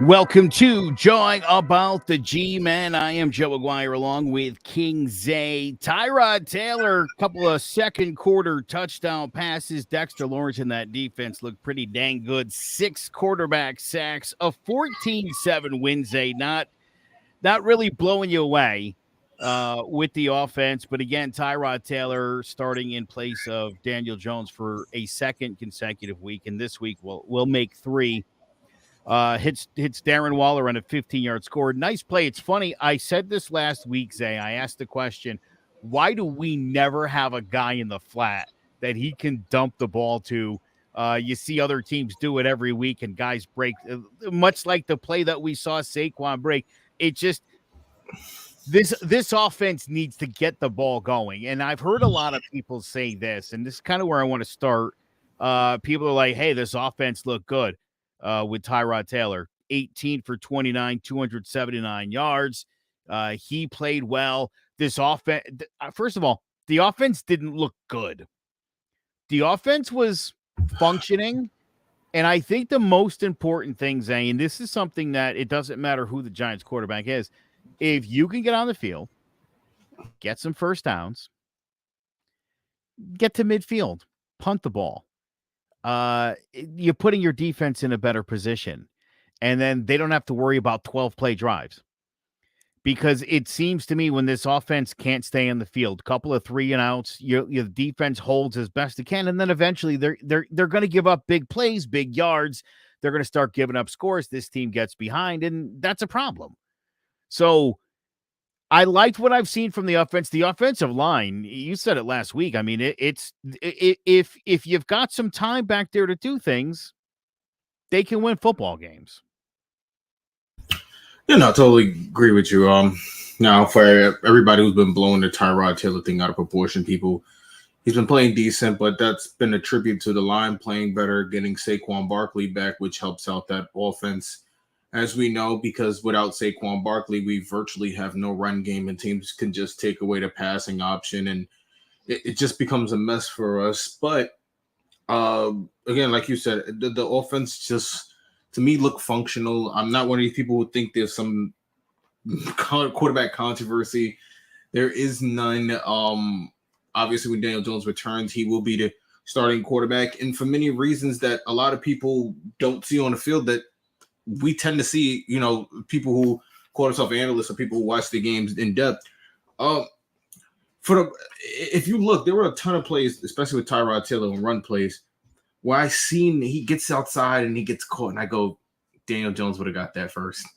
Welcome to Joy About the G-Men. I am Joe Aguirre along with King Zay. Tyrod Taylor, couple of second quarter touchdown passes. Dexter Lawrence in that defense looked pretty dang good. 6 quarterback sacks, a 14-7 win, Zay. Not really blowing you away with the offense. But again, Tyrod Taylor starting in place of Daniel Jones for a second consecutive week. And this week we'll make 3. Hits Darren Waller on a 15-yard score. Nice play. It's funny. I said this last week, Zay. I asked the question, why do we never have a guy in the flat that he can dump the ball to? You see other teams do it every week, and guys break, much like the play that we saw Saquon break. It just this offense needs to get the ball going. And I've heard a lot of people say this, and this is kind of where I want to start. People are like, hey, this offense looked good with Tyrod Taylor. 18 for 29, 279 yards. He played well. This offense, first of all, the offense didn't look good. The offense was functioning. And I think the most important thing, Zay, and this is something that it doesn't matter who the Giants quarterback is, if you can get on the field, get some first downs, get to midfield, punt the ball, you're putting your defense in a better position. And then they don't have to worry about 12-play drives. Because it seems to me when this offense can't stay on the field, couple of 3-and-outs, your defense holds as best it can, and then eventually they're going to give up big plays, big yards. They're going to start giving up scores. This team gets behind, and that's a problem. So I liked what I've seen from the offense. The offensive line, you said it last week. I mean, if you've got some time back there to do things, they can win football games. Yeah, no, I totally agree with you. Now for everybody who's been blowing the Tyrod Taylor thing out of proportion, he's been playing decent, but that's been a tribute to the line playing better, getting Saquon Barkley back, which helps out that offense, as we know, because without Saquon Barkley, we virtually have no run game, and teams can just take away the passing option, and it just becomes a mess for us. But again, like you said, the offense just to me look functional. I'm not one of these people who think there's some quarterback controversy. There is none. Obviously, when Daniel Jones returns, he will be the starting quarterback, and for many reasons that a lot of people don't see on the field that we tend to see. You know, people who call themselves analysts or people who watch the games in depth. If you look, there were a ton of plays, especially with Tyrod Taylor and run plays, where I seen he gets outside and he gets caught, and I go, Daniel Jones would have got that first.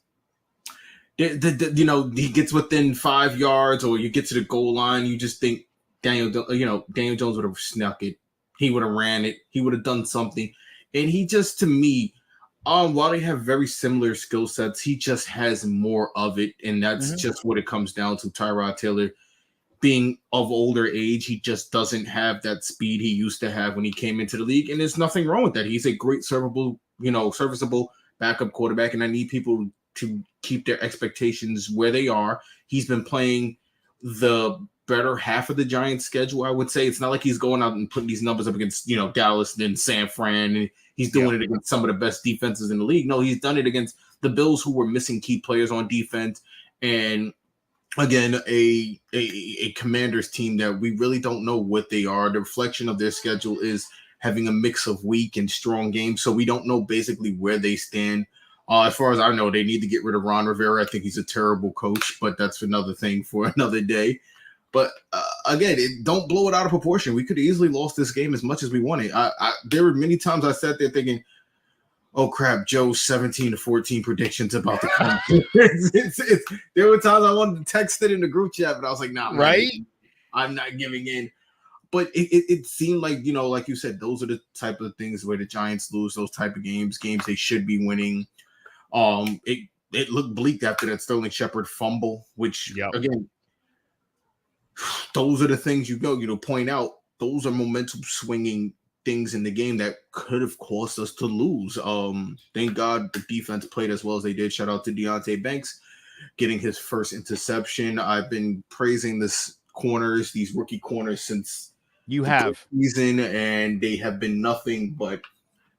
He gets within 5 yards, or you get to the goal line, you just think Daniel Jones would have snuck it. He would have ran it. He would have done something. And he just, to me, while they have very similar skill sets, he just has more of it, and that's just what it comes down to. Tyrod Taylor being of older age, he just doesn't have that speed he used to have when he came into the league, and there's nothing wrong with that. He's a great serviceable backup quarterback, and I need people to keep their expectations where they are. He's been playing the better half of the Giants' schedule, I would say. It's not like he's going out and putting these numbers up against, Dallas and then San Fran, and he's doing it against some of the best defenses in the league. No, he's done it against the Bills, who were missing key players on defense, and again, a Commanders team that we really don't know what they are. The reflection of their schedule is having a mix of weak and strong games, so we don't know basically where they stand. As far as I know, they need to get rid of Ron Rivera. I think he's a terrible coach, but that's another thing for another day. But again, don't blow it out of proportion. We could have easily lost this game as much as we wanted. There were many times I sat there thinking, oh crap, Joe's 17-14 predictions about the come. There were times I wanted to text it in the group chat, but I was like, nah, right? I'm not giving in. But it seemed like, like you said, those are the type of things where the Giants lose those type of games they should be winning. It looked bleak after that Sterling Shepard fumble, which again, those are the things point out. Those are momentum swinging things in the game that could have caused us to lose. Thank God the defense played as well as they did. Shout out to Deonte Banks getting his first interception. I've been praising these rookie corners since the season, and they have been nothing but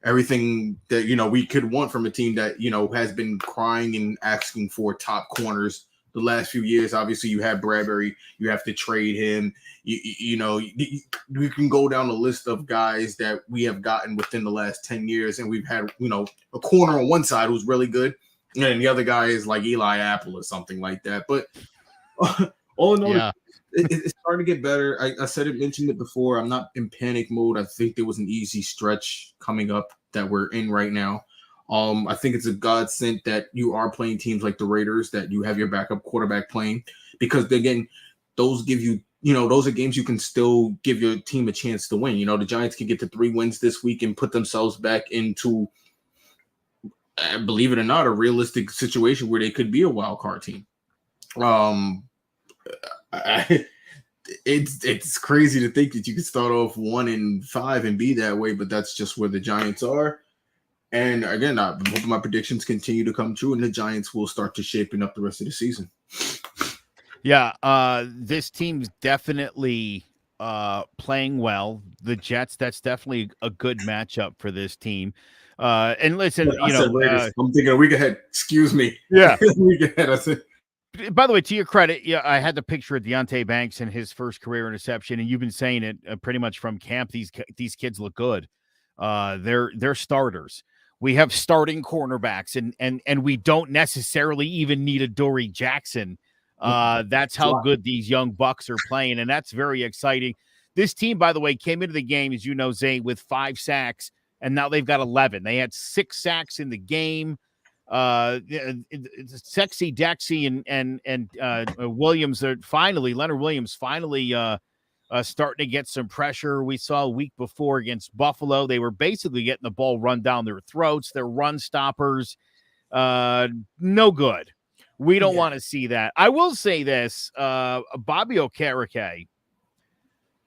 everything that we could want from a team that has been crying and asking for top corners the last few years. Obviously, you have Bradbury, you have to trade him. We can go down the list of guys that we have gotten within the last 10 years, and we've had a corner on one side who's really good, and the other guy is like Eli Apple or something like that. But all in all, Yeah. it's starting to get better. Mentioned it before. I'm not in panic mode. I think there was an easy stretch coming up that we're in right now. I think it's a godsend that you are playing teams like the Raiders, that you have your backup quarterback playing, because again, those give you, those are games you can still give your team a chance to win. The Giants can get to 3 wins this week and put themselves back into, believe it or not, a realistic situation where they could be a wild card team. It's crazy to think that you could start off 1-5 and be that way, but that's just where the Giants are. And again, I'm hoping my predictions continue to come true, and the Giants will start to shaping up the rest of the season. Yeah, this team's definitely playing well. The Jets, that's definitely a good matchup for this team. And listen, I'm thinking a week ahead. Excuse me. Yeah. A week ahead. I said. By the way, to your credit, yeah, I had the picture of Deontay Banks and his first career interception, and you've been saying it pretty much from camp. These kids look good. They're starters. We have starting cornerbacks, and we don't necessarily even need a Dory Jackson. That's how good these young bucks are playing, and that's very exciting. This team, by the way, came into the game, as you know, Zay, with 5 sacks, and now they've got 11. They had 6 sacks in the game. Sexy Dexy and Williams are finally, Leonard Williams finally starting to get some pressure. We saw a week before against Buffalo, they were basically getting the ball run down their throats. Their run stoppers, no good. We don't want to see that. I will say this, Bobby Okereke,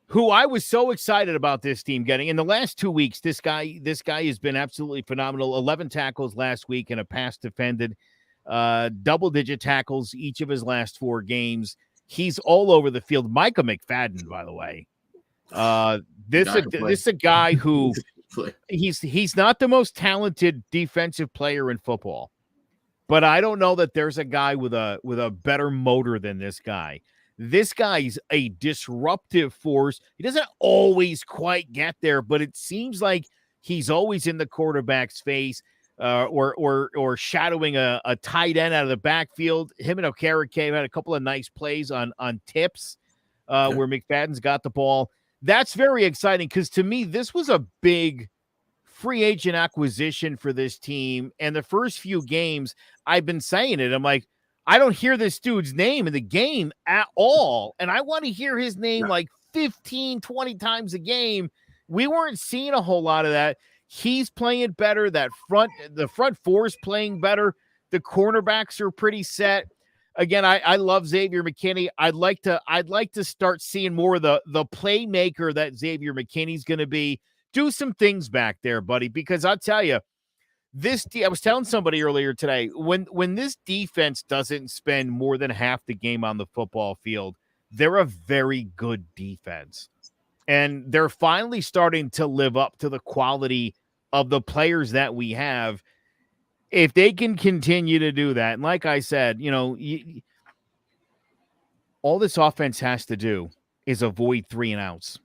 who I was so excited about this team getting in the last 2 weeks. This guy has been absolutely phenomenal. 11 tackles last week and a pass defended, double-digit tackles each of his last 4 games. He's all over the field. Micah McFadden, by the way. This is a guy who he's not the most talented defensive player in football, but I don't know that there's a guy with a better motor than this guy. This guy's a disruptive force. He doesn't always quite get there, but it seems like he's always in the quarterback's face, or shadowing a tight end out of the backfield. Him and Okereke had a couple of nice plays on tips where McFadden's got the ball. That's very exciting, because to me, this was a big free agent acquisition for this team. And the first few games, I've been saying it. I'm like, I don't hear this dude's name in the game at all. And I want to hear his name like 15, 20 times a game. We weren't seeing a whole lot of that. He's playing better. The front four is playing better. The cornerbacks are pretty set. Again, I love Xavier McKinney. I'd like to start seeing more of the playmaker that Xavier McKinney's going to be. Do some things back there, buddy, because I'll tell you, I was telling somebody earlier today, when this defense doesn't spend more than half the game on the football field, they're a very good defense. And they're finally starting to live up to the quality of the players that we have. If they can continue to do that, and like I said, all this offense has to do is avoid 3 and outs.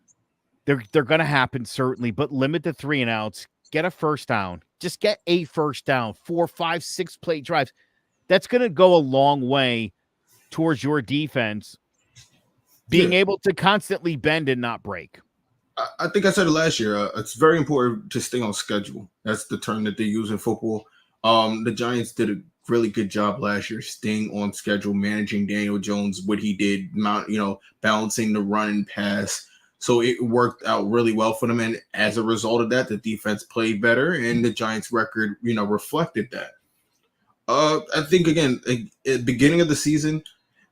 They're going to happen, certainly, but limit the 3 and outs. Get a first down. Just get a first down, 4, 5, 6 play drives. That's going to go a long way towards your defense being able to constantly bend and not break. I think I said it last year. It's very important to stay on schedule. That's the term that they use in football. The Giants did a really good job last year staying on schedule, managing Daniel Jones, what he did, balancing the run and pass. So it worked out really well for them. And as a result of that, the defense played better, and the Giants record, reflected that. I think, again, at the beginning of the season,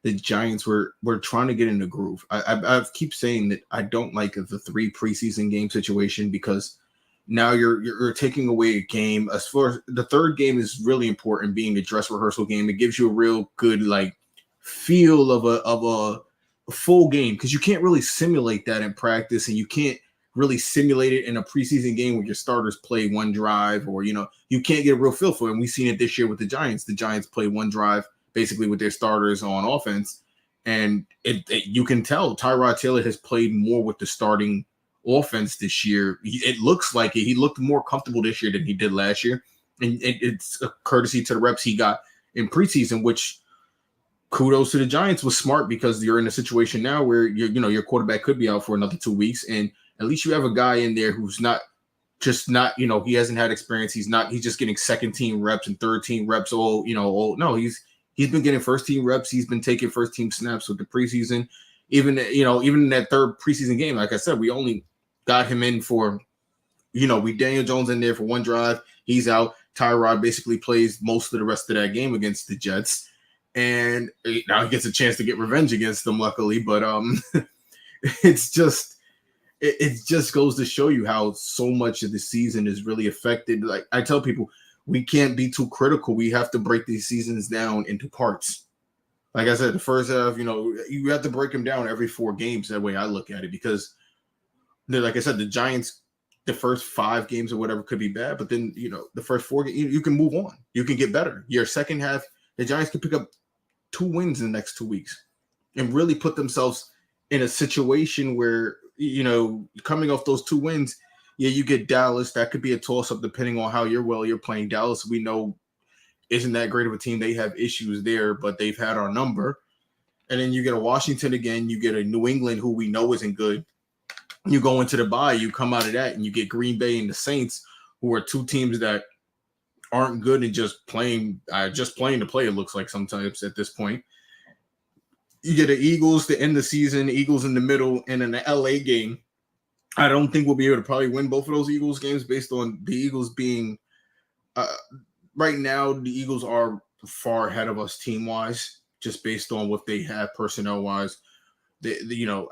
the Giants were trying to get in the groove. I keep saying that I don't like the 3 preseason game situation, because now you're taking away a game. As far the third game is really important, being a dress rehearsal game. It gives you a real good feel of a full game, because you can't really simulate that in practice, and you can't really simulate it in a preseason game where your starters play one drive, or you can't get a real feel for it. And we've seen it this year with the Giants. The Giants play one drive basically with their starters on offense, and you can tell Tyrod Taylor has played more with the starting offense this year. It looks like it. He looked more comfortable this year than he did last year, and it's a courtesy to the reps he got in preseason, which kudos to the Giants was smart, because you're in a situation now where your quarterback could be out for another 2 weeks, and at least you have a guy in there who's not he hasn't had experience. He's just getting second team reps and third team reps. No, he's been getting first team reps. He's been taking first team snaps with the preseason. Even in that third preseason game, like I said, we only got him in for, we Daniel Jones in there for one drive. He's out. Tyrod basically plays most of the rest of that game against the Jets. And now he gets a chance to get revenge against them, luckily. But it just goes to show you how so much of the season is really affected. Like I tell people, we can't be too critical. We have to break these seasons down into parts. Like I said, the first half, you have to break them down every 4 games. That way I look at it, because, like I said, the Giants, the first 5 games or whatever could be bad, but then, the first 4 games, you can move on. You can get better. Your second half, the Giants can pick up 2 wins in the next 2 weeks and really put themselves in a situation where, coming off those 2 wins, you get Dallas. That could be a toss-up depending on how you're playing. Dallas, we know, isn't that great of a team. They have issues there, but they've had our number. And then you get a Washington again. You get a New England, who we know isn't good. You go into the bye, you come out of that, and you get Green Bay and the Saints, who are 2 teams that aren't good and just playing to play, it looks like sometimes at this point. You get the Eagles to end the season, Eagles in the middle, and in the LA game. I don't think we'll be able to probably win both of those Eagles games, based on the Eagles being right now, the Eagles are far ahead of us team-wise, just based on what they have personnel-wise.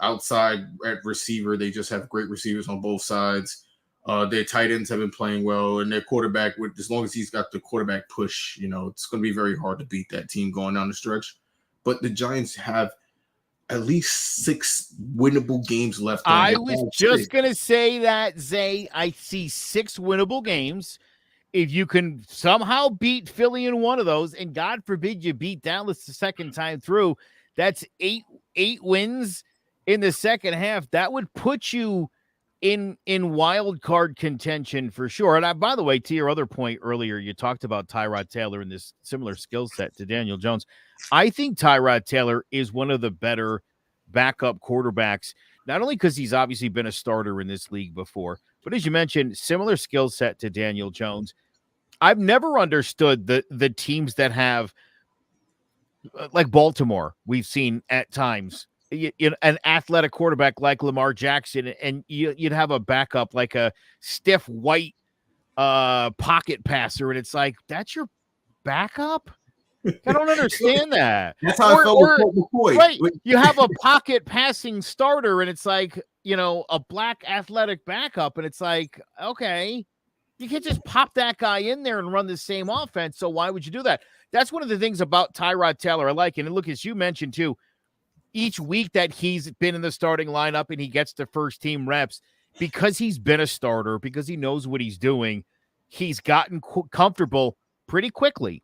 Outside at receiver, they just have great receivers on both sides. Their tight ends have been playing well, and their quarterback, as long as he's got the quarterback push, it's going to be very hard to beat that team going down the stretch. But the Giants have at least 6 winnable games left. I was just going to say that, Zay. I see 6 winnable games. If you can somehow beat Philly in one of those, and God forbid you beat Dallas the second time through, that's 8 wins in the second half. That would put you in wild card contention for sure. And by the way, to your other point earlier, you talked about Tyrod Taylor and this similar skill set to Daniel Jones. I think Tyrod Taylor is one of the better backup quarterbacks, not only because he's obviously been a starter in this league before, but as you mentioned, similar skill set to Daniel Jones. I've never understood the teams that have, like Baltimore, we've seen at times, an athletic quarterback like Lamar Jackson, and you'd have a backup like a stiff white pocket passer, and it's like, that's your backup? I don't understand that. That's how I felt with Colt McCoy. Right. You have a pocket passing starter, and it's like, a black athletic backup, and it's like, okay, you can't just pop that guy in there and run the same offense, so why would you do that? That's one of the things about Tyrod Taylor I like. And look, as you mentioned too, each week that he's been in the starting lineup and he gets the first team reps, because he's been a starter, because he knows what he's doing, he's gotten comfortable pretty quickly.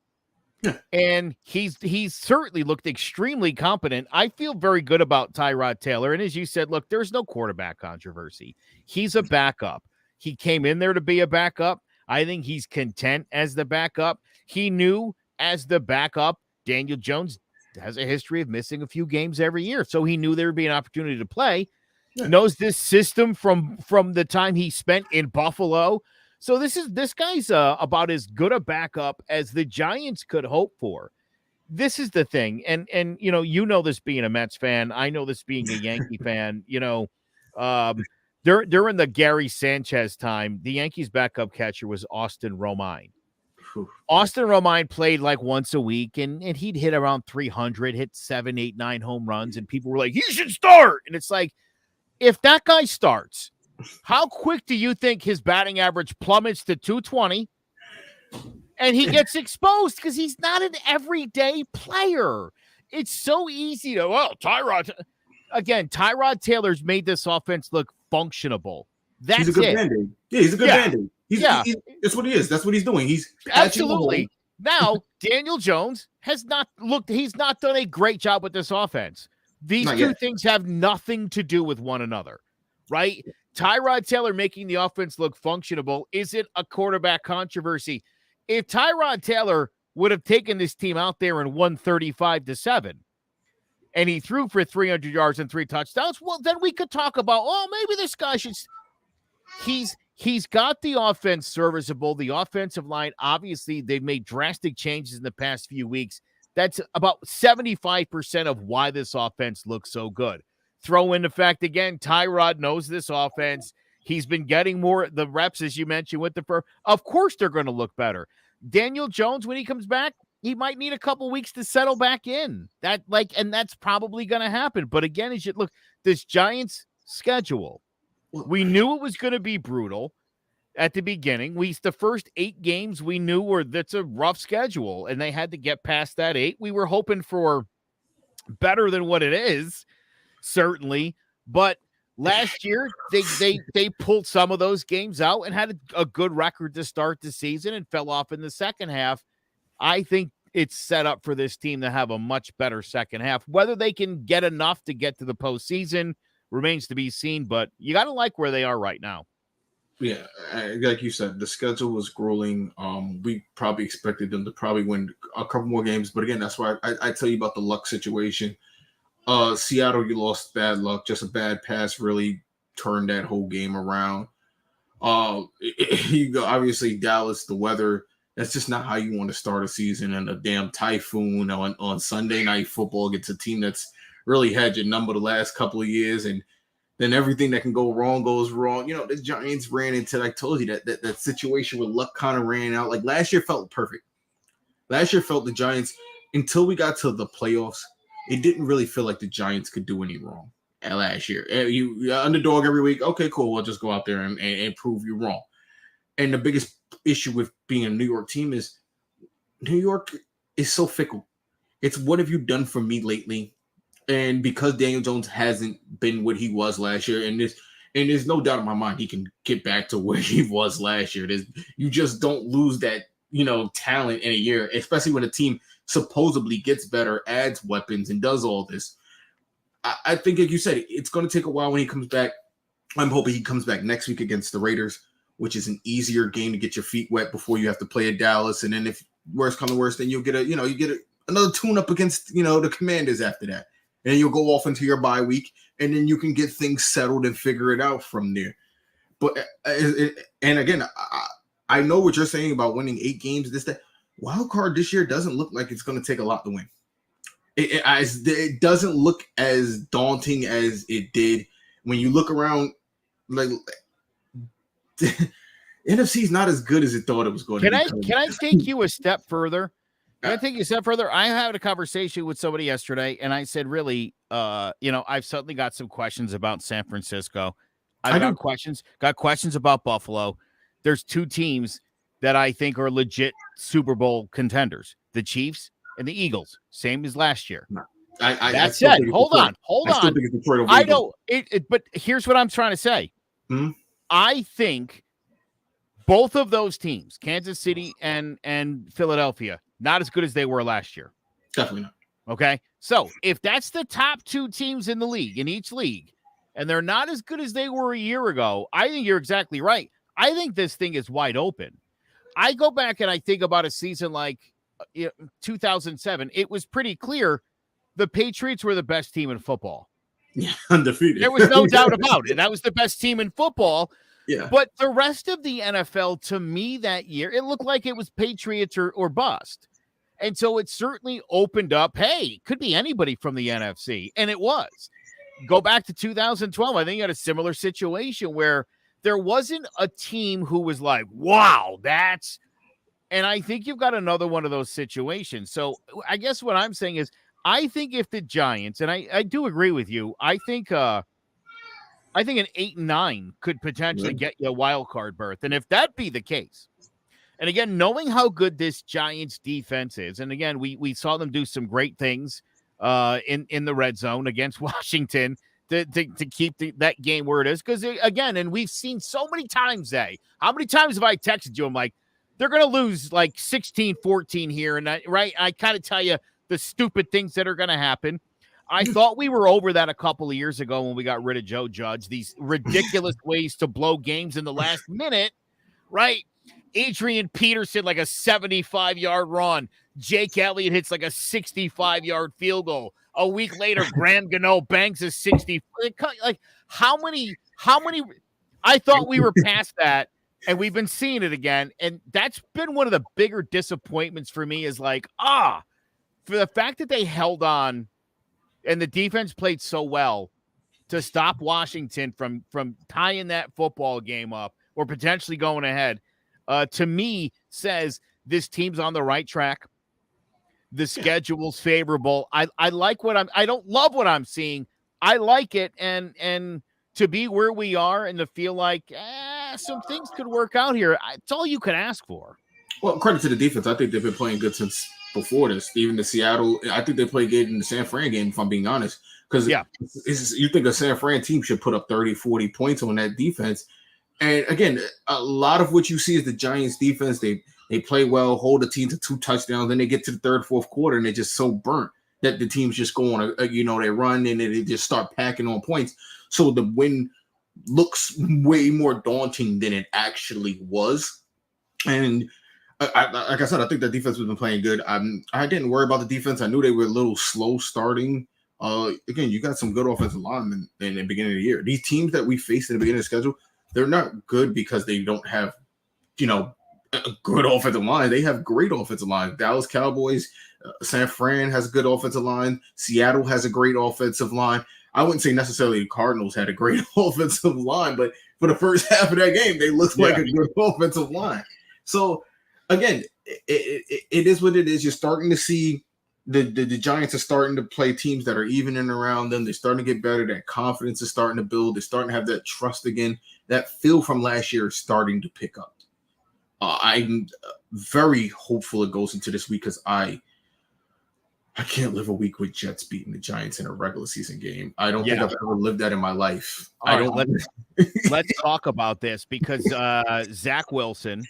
Yeah. And he's certainly looked extremely competent. I feel very good about Tyrod Taylor. And as you said, look, there's no quarterback controversy. He's a backup. He came in there to be a backup. I think he's content as the backup. He knew as the backup, Daniel Jones has a history of missing a few games every year. So he knew there would be an opportunity to play. Yeah. Knows this system from the time he spent in Buffalo. So this guy's about as good a backup as the Giants could hope for. This is the thing. And this being a Mets fan, I know this being a Yankee fan, during the Gary Sanchez time, the Yankees backup catcher was Austin Romine. Austin Romine played like once a week, and he'd hit around 300, hit 7, 8, 9 home runs, and people were like, he should start. And it's like, if that guy starts, how quick do you think his batting average plummets to 220 and he gets exposed because he's not an everyday player? It's so easy to, Tyrod Taylor's made this offense look functionable. That's he's a good it. Band-Aid. Yeah, he's a good Band-Aid. That's what he is. That's what he's doing. He's Absolutely. Now, Daniel Jones has not looked, he's not done a great job with this offense. These two things have nothing to do with one another, right? Tyrod Taylor making the offense look functionable isn't a quarterback controversy. If Tyrod Taylor would have taken this team out there and won 35-7, and he threw for 300 yards and 3 touchdowns, well, then we could talk about, oh, maybe this guy should. He's got the offense serviceable. The offensive line, obviously, they've made drastic changes in the past few weeks. That's about 75% of why this offense looks so good. Throw in the fact, again, Tyrod knows this offense. He's been getting more the reps, as you mentioned, with the fur. Of course, they're going to look better. Daniel Jones, when he comes back, he might need a couple weeks to settle back in. And that's probably going to happen. But again, as you look, this Giants schedule, we knew it was going to be brutal at the beginning. The first 8 games we knew that's a rough schedule, and they had to get past that 8. We were hoping for better than what it is, certainly. But last year, they pulled some of those games out and had a good record to start the season and fell off in the second half. I think it's set up for this team to have a much better second half. Whether they can get enough to get to the postseason remains to be seen, but you got to like where they are right now. Yeah, like you said, the schedule was grueling. We probably expected them to probably win a couple more games, but again, that's why I tell you about the luck situation. Seattle, you lost bad luck. Just a bad pass really turned that whole game around. Obviously, Dallas, the weather, that's just not how you want to start a season. And a damn typhoon on Sunday Night Football against a team that's really had your number the last couple of years, and then everything that can go wrong goes wrong. The Giants ran into, I told you, that situation where luck kind of ran out. Like last year felt perfect. Last year felt the Giants, until we got to the playoffs, it didn't really feel like the Giants could do any wrong last year. You underdog every week. Okay, cool. We'll just go out there and prove you wrong. And the biggest issue with being a New York team is New York is so fickle. It's what have you done for me lately? And because Daniel Jones hasn't been what he was last year, and there's no doubt in my mind he can get back to where he was last year. You just don't lose that, talent in a year, especially when a team supposedly gets better, adds weapons, and does all this. I think, like you said, it's going to take a while when he comes back. I'm hoping he comes back next week against the Raiders, which is an easier game to get your feet wet before you have to play at Dallas. And then if worse come to worse, then you'll get another tune-up against, the Commanders after that. And you'll go off into your bye week, and then you can get things settled and figure it out from there. But and again, I know what you're saying about winning 8 games. That wild card this year doesn't look like it's going to take a lot to win. It doesn't look as daunting as it did when you look around. Like NFC is not as good as it thought it was going to be. Can I take you a step further? Can I take you a step further? I had a conversation with somebody yesterday, and I said, really, I've suddenly got some questions about San Francisco. I've got questions about Buffalo. There's 2 teams that I think are legit Super Bowl contenders, the Chiefs and the Eagles, same as last year. No, that said, hold on. I know but here's what I'm trying to say. I think both of those teams, Kansas City and Philadelphia, not as good as they were last year. Definitely not. Okay. So if that's the top 2 teams in the league, in each league, and they're not as good as they were a year ago, I think you're exactly right. I think this thing is wide open. I go back and I think about a season like 2007. It was pretty clear the Patriots were the best team in football. Yeah, undefeated. There was no doubt about it. That was the best team in football. Yeah. But the rest of the NFL, to me, that year, it looked like it was Patriots or bust. And so it certainly opened up, hey, could be anybody from the NFC. And it was. Go back to 2012. I think you had a similar situation where there wasn't a team who was like, wow, and I think you've got another one of those situations. So I guess what I'm saying is, I think if the Giants, and I do agree with you, I think an 8-9 could potentially get you a wild card berth. And if that be the case, and again, knowing how good this Giants defense is, and again, we saw them do some great things in the red zone against Washington. to keep that game where it is. Because, again, and we've seen so many times, how many times have I texted you? I'm like, they're going to lose like 16-14 here. And I kind of tell you the stupid things that are going to happen. I thought we were over that a couple of years ago when we got rid of Joe Judge, these ridiculous ways to blow games in the last minute, right? Adrian Peterson, like a 75-yard run. Jake Elliott hits like a 65-yard field goal. A week later, Graham Gano banks a 60. Like, how many? I thought we were past that, and we've been seeing it again. And that's been one of the bigger disappointments for me is like, for the fact that they held on and the defense played so well to stop Washington from tying that football game up or potentially going ahead, to me says this team's on the right track. The schedule's favorable. I like I don't love what I'm seeing. I like it. And to be where we are and to feel like some things could work out here, it's all you could ask for. Well, credit to the defense. I think they've been playing good since before this. Even the Seattle, I think they played good in the San Fran game, if I'm being honest. Because you think a San Fran team should put up 30, 40 points on that defense. And again, a lot of what you see is the Giants defense. They play well, hold the team to 2 touchdowns, then they get to the third, fourth quarter, and they're just so burnt that the teams just go on they run and they just start packing on points. So the win looks way more daunting than it actually was. And like I said, I think the defense has been playing good. I didn't worry about the defense. I knew they were a little slow starting. Again, you got some good offensive linemen in the beginning of the year. These teams that we faced in the beginning of the schedule, they're not good because they don't have, a good offensive line. They have great offensive line. Dallas Cowboys, San Fran has a good offensive line. Seattle has a great offensive line. I wouldn't say necessarily the Cardinals had a great offensive line, but for the first half of that game, they looked like a good offensive line. So, again, it is what it is. You're starting to see the Giants are starting to play teams that are even and around them. They're starting to get better. That confidence is starting to build. They're starting to have that trust again. That feel from last year is starting to pick up. I'm very hopeful it goes into this week because I can't live a week with Jets beating the Giants in a regular season game. I don't think I've ever lived that in my life. Let's talk about this because Zach Wilson,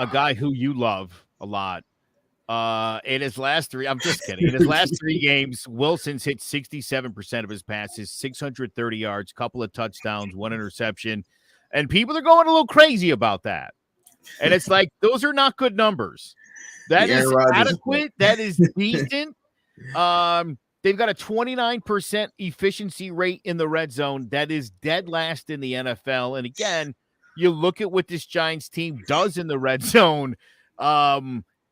a guy who you love a lot, in his last 3, I'm just kidding. In his last 3 games, Wilson's hit 67% of his passes, 630 yards, couple of touchdowns, 1 interception. And people are going a little crazy about that. And it's like, those are not good numbers. That is adequate. That is decent. They've got a 29% efficiency rate in the red zone. That is dead last in the NFL. And again, you look at what this Giants team does in the red zone.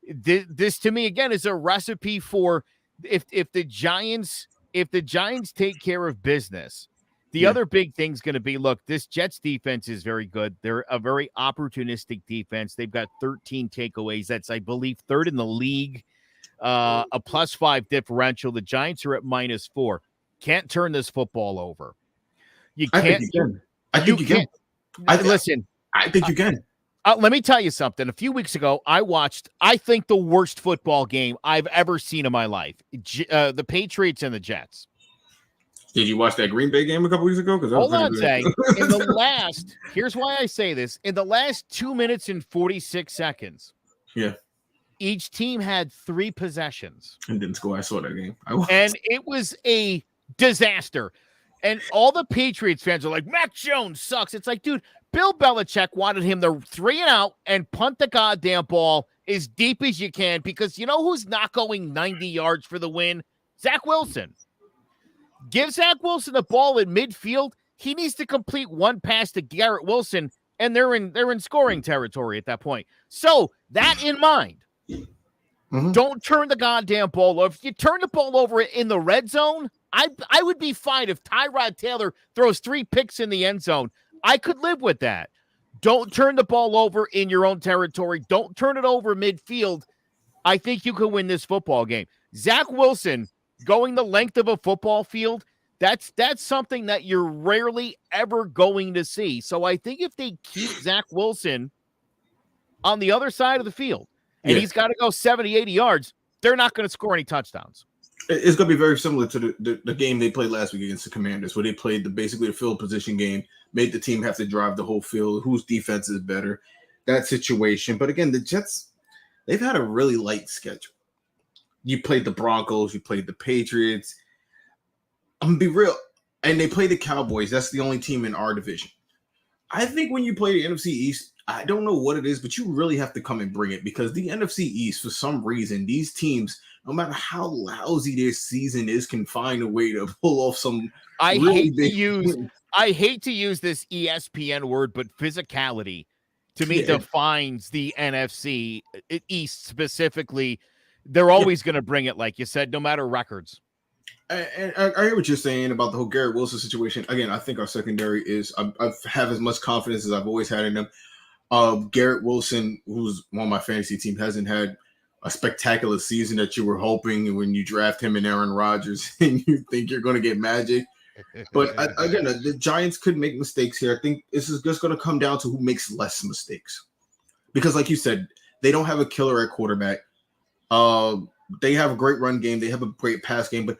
This to me, again, is a recipe for if the Giants take care of business. The other big thing's going to be, look, this Jets defense is very good. They're a very opportunistic defense. They've got 13 takeaways. That's, I believe, 3rd in the league, a +5 differential. The Giants are at -4. Can't turn this football over. You can't. I think you can. Listen, I think you can. Let me tell you something. A few weeks ago, I watched, I think, the worst football game I've ever seen in my life. The Patriots and the Jets. Did you watch that Green Bay game a couple weeks ago? Hold on, Zay. Here's why I say this. In the last 2 minutes and 46 seconds, each team had 3 possessions. And didn't score. I saw that game. And it was a disaster. And all the Patriots fans are like, Mac Jones sucks. It's like, dude, Bill Belichick wanted him to 3 and out and punt the goddamn ball as deep as you can because you know who's not going 90 yards for the win? Zach Wilson. Give Zach Wilson the ball in midfield. He needs to complete 1 pass to Garrett Wilson, and they're in scoring territory at that point. So that in mind, don't turn the goddamn ball over. If you turn the ball over in the red zone, I would be fine if Tyrod Taylor throws 3 picks in the end zone. I could live with that. Don't turn the ball over in your own territory. Don't turn it over midfield. I think you can win this football game. Zach Wilson going the length of a football field, that's something that you're rarely ever going to see. So I think if they keep Zach Wilson on the other side of the field and he's got to go 70, 80 yards, they're not going to score any touchdowns. It's going to be very similar to the game they played last week against the Commanders, where they played basically the field position game, made the team have to drive the whole field, whose defense is better, that situation. But again, the Jets, they've had a really light schedule. You played the Broncos, you played the Patriots. I'm going to be real. And they play the Cowboys. That's the only team in our division. I think when you play the NFC East, I don't know what it is, but you really have to come and bring it, because the NFC East, for some reason, these teams, no matter how lousy their season is, can find a way to pull off some I really hate big to use I hate to use this ESPN word, but physicality to me Yeah. defines the NFC East specifically. They're always going to bring it, like you said, no matter records. And I hear what you're saying about the whole Garrett Wilson situation. Again, I think our secondary is, I have as much confidence as I've always had in them. Garrett Wilson, who's on my fantasy team, hasn't had a spectacular season that you were hoping when you draft him and Aaron Rodgers and you think you're going to get magic. But again, the Giants could make mistakes here. I think this is just going to come down to who makes less mistakes. Because like you said, they don't have a killer at quarterback. They have a great run game. They have a great pass game. But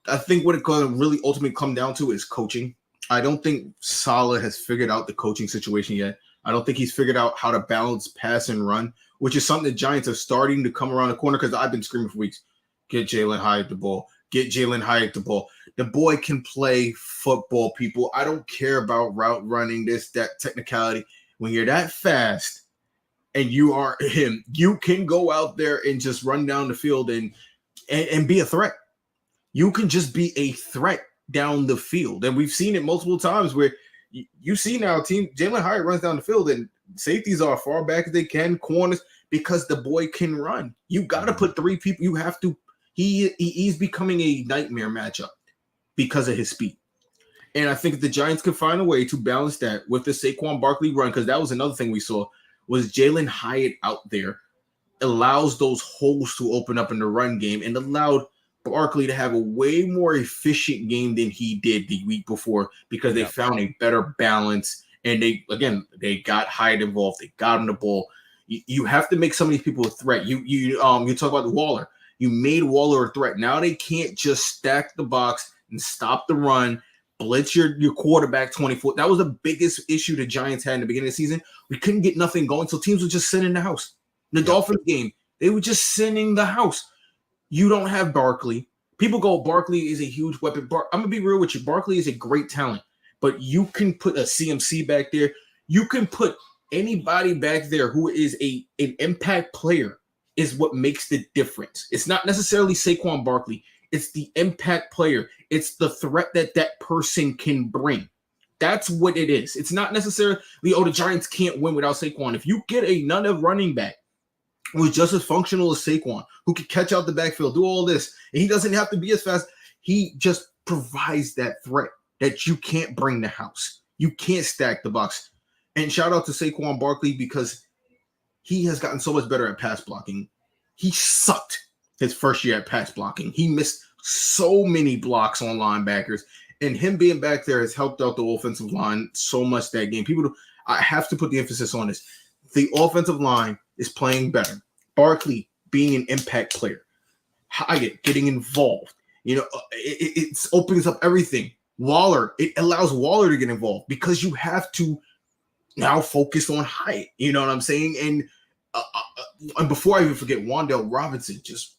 I think what it's going to really ultimately come down to is coaching. I don't think Saleh has figured out the coaching situation yet. I don't think he's figured out how to balance pass and run, which is something the Giants are starting to come around the corner, because I've been screaming for weeks. Get Jalen Hyatt the ball. Get Jalen Hyatt the ball. The boy can play football, people. I don't care about route running, this, that, technicality. When you're that fast and you are him, you can go out there and just run down the field and be a threat. You can just be a threat down the field. And we've seen it multiple times where you see now Jalen Hyatt runs down the field and safeties are far back as they can, corners, because the boy can run. You got to put three people. You have to. He's becoming a nightmare matchup because of his speed. And I think the Giants could find a way to balance that with the Saquon Barkley run, because that was another thing we saw was Jalen Hyatt out there allows those holes to open up in the run game and allowed Barkley to have a way more efficient game than he did the week before, because they found a better balance. And they got Hyatt involved. They got him the ball. You have to make some of these people a threat. You talk about the Waller. You made Waller a threat. Now they can't just stack the box and stop the run, blitz your quarterback 24. That was the biggest issue the Giants had in the beginning of the season. We couldn't get nothing going, so teams would just sit in the house. The Dolphins game, they were just sitting in the house. You don't have Barkley. People go, Barkley is a huge weapon. I'm going to be real with you. Barkley is a great talent, but you can put a CMC back there. You can put anybody back there who is an impact player is what makes the difference. It's not necessarily Saquon Barkley. It's the impact player. It's the threat that person can bring. That's what it is. It's not necessarily, the Giants can't win without Saquon. If you get another running back who's just as functional as Saquon, who can catch out the backfield, do all this, and he doesn't have to be as fast, he just provides that threat that you can't bring the house. You can't stack the box. And shout out to Saquon Barkley, because he has gotten so much better at pass blocking. He sucked his first year at pass blocking. He missed so many blocks on linebackers, and him being back there has helped out the offensive line so much that game. I have to put the emphasis on this. The offensive line is playing better. Barkley being an impact player. Hyatt getting involved. It opens up everything. Waller, it allows Waller to get involved, because you have to now focus on Hyatt. You know what I'm saying? And before I even forget, Wan'Dale Robinson, just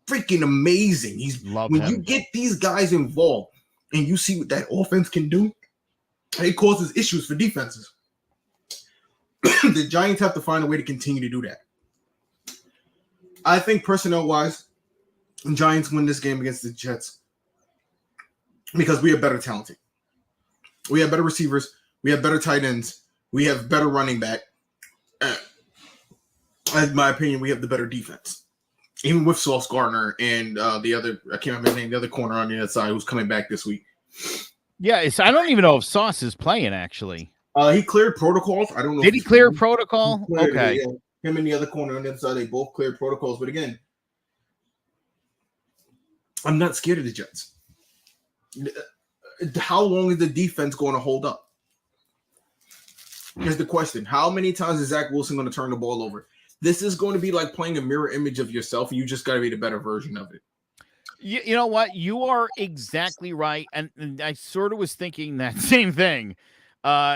freaking amazing. You get these guys involved and you see what that offense can do, it causes issues for defenses. The Giants have to find a way to continue to do that. I think personnel-wise, the Giants win this game against the Jets because we are better talented. We have better receivers. We have better tight ends. We have better running back. In my opinion, we have the better defense. Even with Sauce Gardner and the other, I can't remember his name, the other corner on the other side who's coming back this week. Yeah, I don't even know if Sauce is playing, actually. He cleared protocols. I don't know. Did he clear protocol? Okay. Yeah. Him and the other corner on the other side, they both cleared protocols. But again, I'm not scared of the Jets. How long is the defense going to hold up? Here's the question. How many times is Zach Wilson going to turn the ball over? This is going to be like playing a mirror image of yourself, and you just got to be the better version of it. You know what? You are exactly right. And I sort of was thinking that same thing.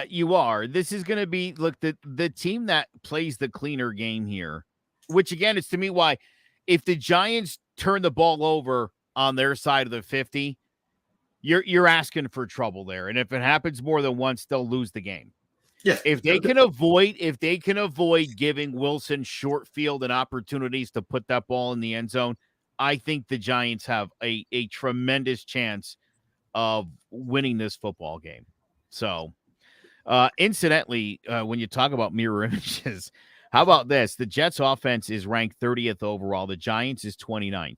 You are. This is going to be, look, the team that plays the cleaner game here, which again is to me why if the Giants turn the ball over on their side of the 50, you're asking for trouble there. And if it happens more than once, they'll lose the game. Yeah. If they can avoid giving Wilson short field and opportunities to put that ball in the end zone, I think the Giants have a tremendous chance of winning this football game. So, incidentally, when you talk about mirror images, how about this? The Jets offense is ranked 30th overall. The Giants is 29th.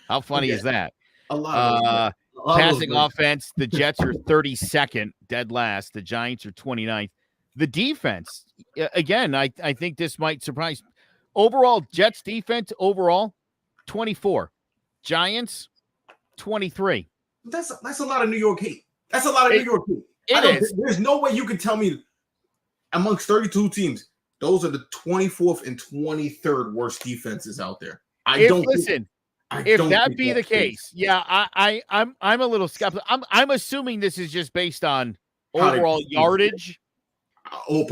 How funny is that? A lot of Passing offense, the Jets are 32nd, dead last. The Giants are 29th. The defense, again, I think this might surprise. Overall, Jets defense, overall, 24. Giants, 23. That's a lot of New York hate. That's a lot of New York hate. It is. There's no way you can tell me amongst 32 teams, those are the 24th and 23rd worst defenses out there. If that be the case, yeah, I'm a little skeptical. I'm assuming this is just based on overall yardage or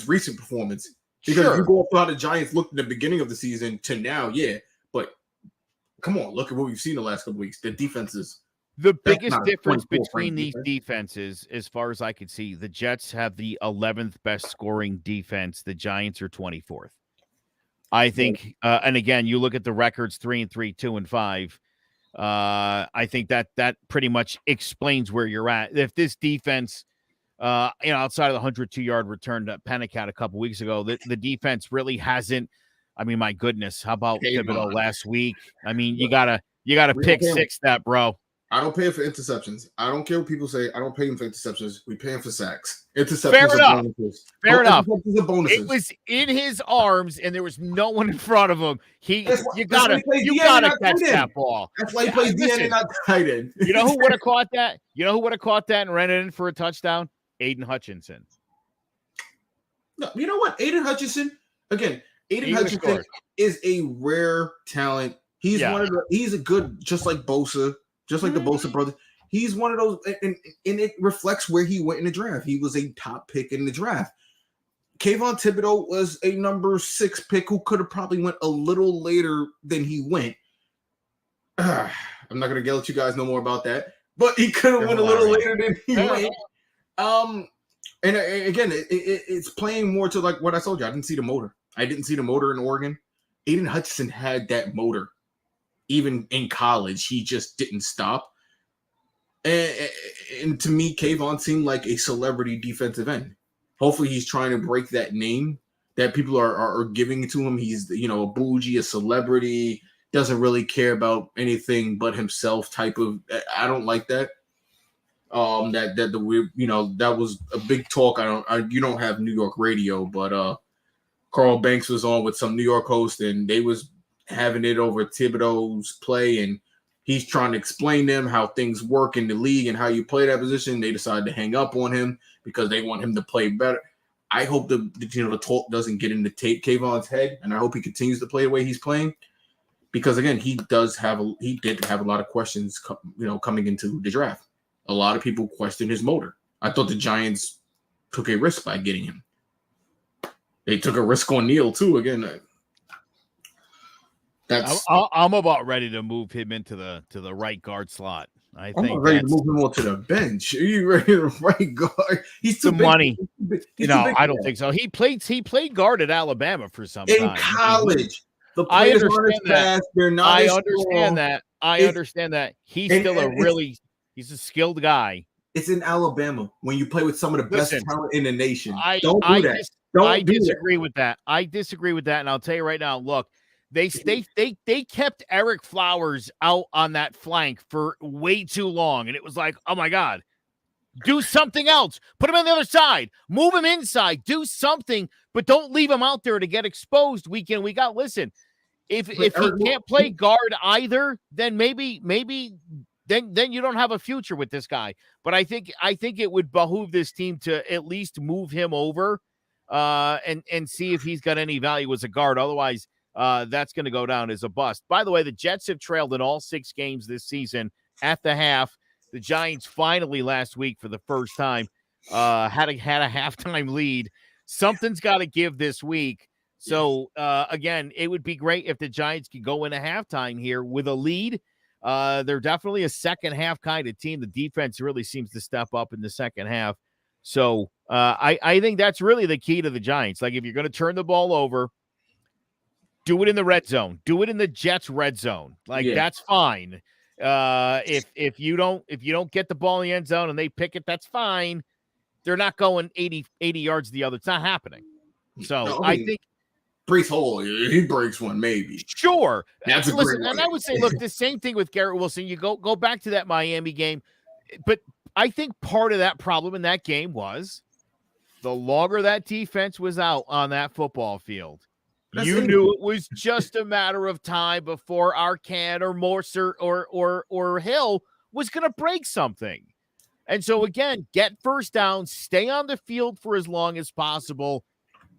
recent performance. Because you go up how the Giants looked in the beginning of the season to now, yeah. But come on, look at what we've seen the last couple weeks. The defenses. The biggest difference between these defenses, as far as I can see, the Jets have the 11th best scoring defense. The Giants are 24th. I think, and again, you look at the records 3-3, 2-5. I think that pretty much explains where you're at. If this defense, outside of the 102-yard return to Panic had a couple weeks ago, the defense really hasn't. I mean, my goodness, how about Thibodeau last week? I mean, you gotta pick six that, bro. I don't pay him for interceptions. I don't care what people say. I don't pay him for interceptions. We pay him for sacks. Interceptions Fair enough. Fair enough. Bonuses. It was in his arms, and there was no one in front of him. You gotta catch that ball. That's why he plays DN and not tight end. You know who would have caught that? You know who would have caught that and ran it in for a touchdown? Aiden Hutchinson. No, you know what? Aiden Hutchinson is a rare talent. He's he's a good, just like Bosa. Just like the Bosa brothers, he's one of those, and it reflects where he went in the draft. He was a top pick in the draft. Kayvon Thibodeau was a number 6 pick who could have probably went a little later than he went. I'm not going to yell at you guys no more about that, but he could have went a little later than he went. And again, it's playing more to like what I told you. I didn't see the motor. I didn't see the motor in Oregon. Aiden Hutchinson had that motor. Even in college, he just didn't stop. And to me, Kayvon seemed like a celebrity defensive end. Hopefully, he's trying to break that name that people are giving to him. He's, a bougie, a celebrity, doesn't really care about anything but himself type of. I don't like that. That was a big talk. You don't have New York radio, but Carl Banks was on with some New York host, and they was having it over Thibodeau's play, and he's trying to explain to them how things work in the league and how you play that position. They decided to hang up on him because they want him to play better. I hope the talk doesn't get into Kayvon's head, and I hope he continues to play the way he's playing, because again, he did have a lot of questions, coming into the draft. A lot of people questioned his motor. I thought the Giants took a risk by getting him. They took a risk on Neal too. Again. I'm about ready to move him into the right guard slot. I'm ready to move him on to the bench. Are you ready to right guard? He's too money. I don't think so. He played guard at Alabama for some time. In college. The players understand that. They're not I understand that. He's he's a skilled guy. It's in Alabama when you play with some of the best talent in the nation. Don't do that. I disagree with that. And I'll tell you right now, look. They kept Eric Flowers out on that flank for way too long. And it was like, oh my God, do something else. Put him on the other side. Move him inside. Do something, but don't leave him out there to get exposed week in, week out. Listen, if he can't play guard either, then maybe then you don't have a future with this guy. But I think it would behoove this team to at least move him over and see if he's got any value as a guard. Otherwise, that's going to go down as a bust. By the way, the Jets have trailed in all 6 games this season at the half. The Giants finally last week for the first time had a halftime lead. Something's got to give this week. So, again, it would be great if the Giants could go into halftime here with a lead. They're definitely a second half kind of team. The defense really seems to step up in the second half. So I think that's really the key to the Giants. Like, if you're going to turn the ball over, do it in the red zone. Do it in the Jets red zone. Like, that's fine. If you don't get the ball in the end zone and they pick it, that's fine. They're not going 80 yards the other. It's not happening. So no, I think Brees Hall, he breaks one, maybe. Sure. That's a Listen, great and I would say, look, the same thing with Garrett Wilson. You go back to that Miami game, but I think part of that problem in that game was the longer that defense was out on that football field, you knew it was just a matter of time before Arcand or Morser or Hill was going to break something. And so, again, get first down, stay on the field for as long as possible.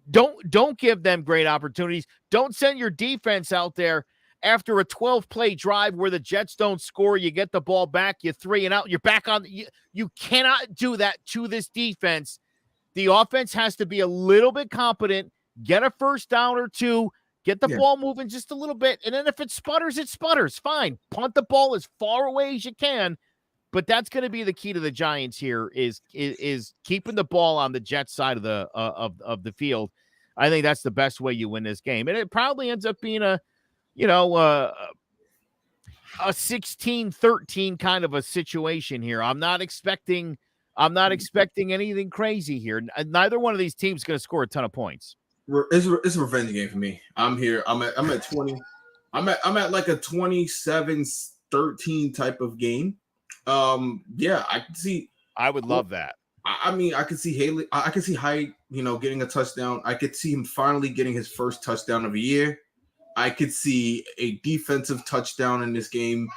Don't give them great opportunities. Don't send your defense out there after a 12-play drive where the Jets don't score. You get the ball back, you 3 and out, you're back on. You cannot do that to this defense. The offense has to be a little bit competent, get a first down or 2, get the ball moving just a little bit, and then if it sputters, it sputters. Fine. Punt the ball as far away as you can. But that's going to be the key to the Giants here is keeping the ball on the Jets side of the field. I think that's the best way you win this game. And it probably ends up being a 16-13 kind of a situation here. I'm not expecting anything crazy here. Neither one of these teams is going to score a ton of points. It's a revenge game for me. I'm here. I'm at 20. I'm at like a 27-13 type of game. I can see. I would love that. I mean, I could see Haley. I could see Hyde, getting a touchdown. I could see him finally getting his first touchdown of the year. I could see a defensive touchdown in this game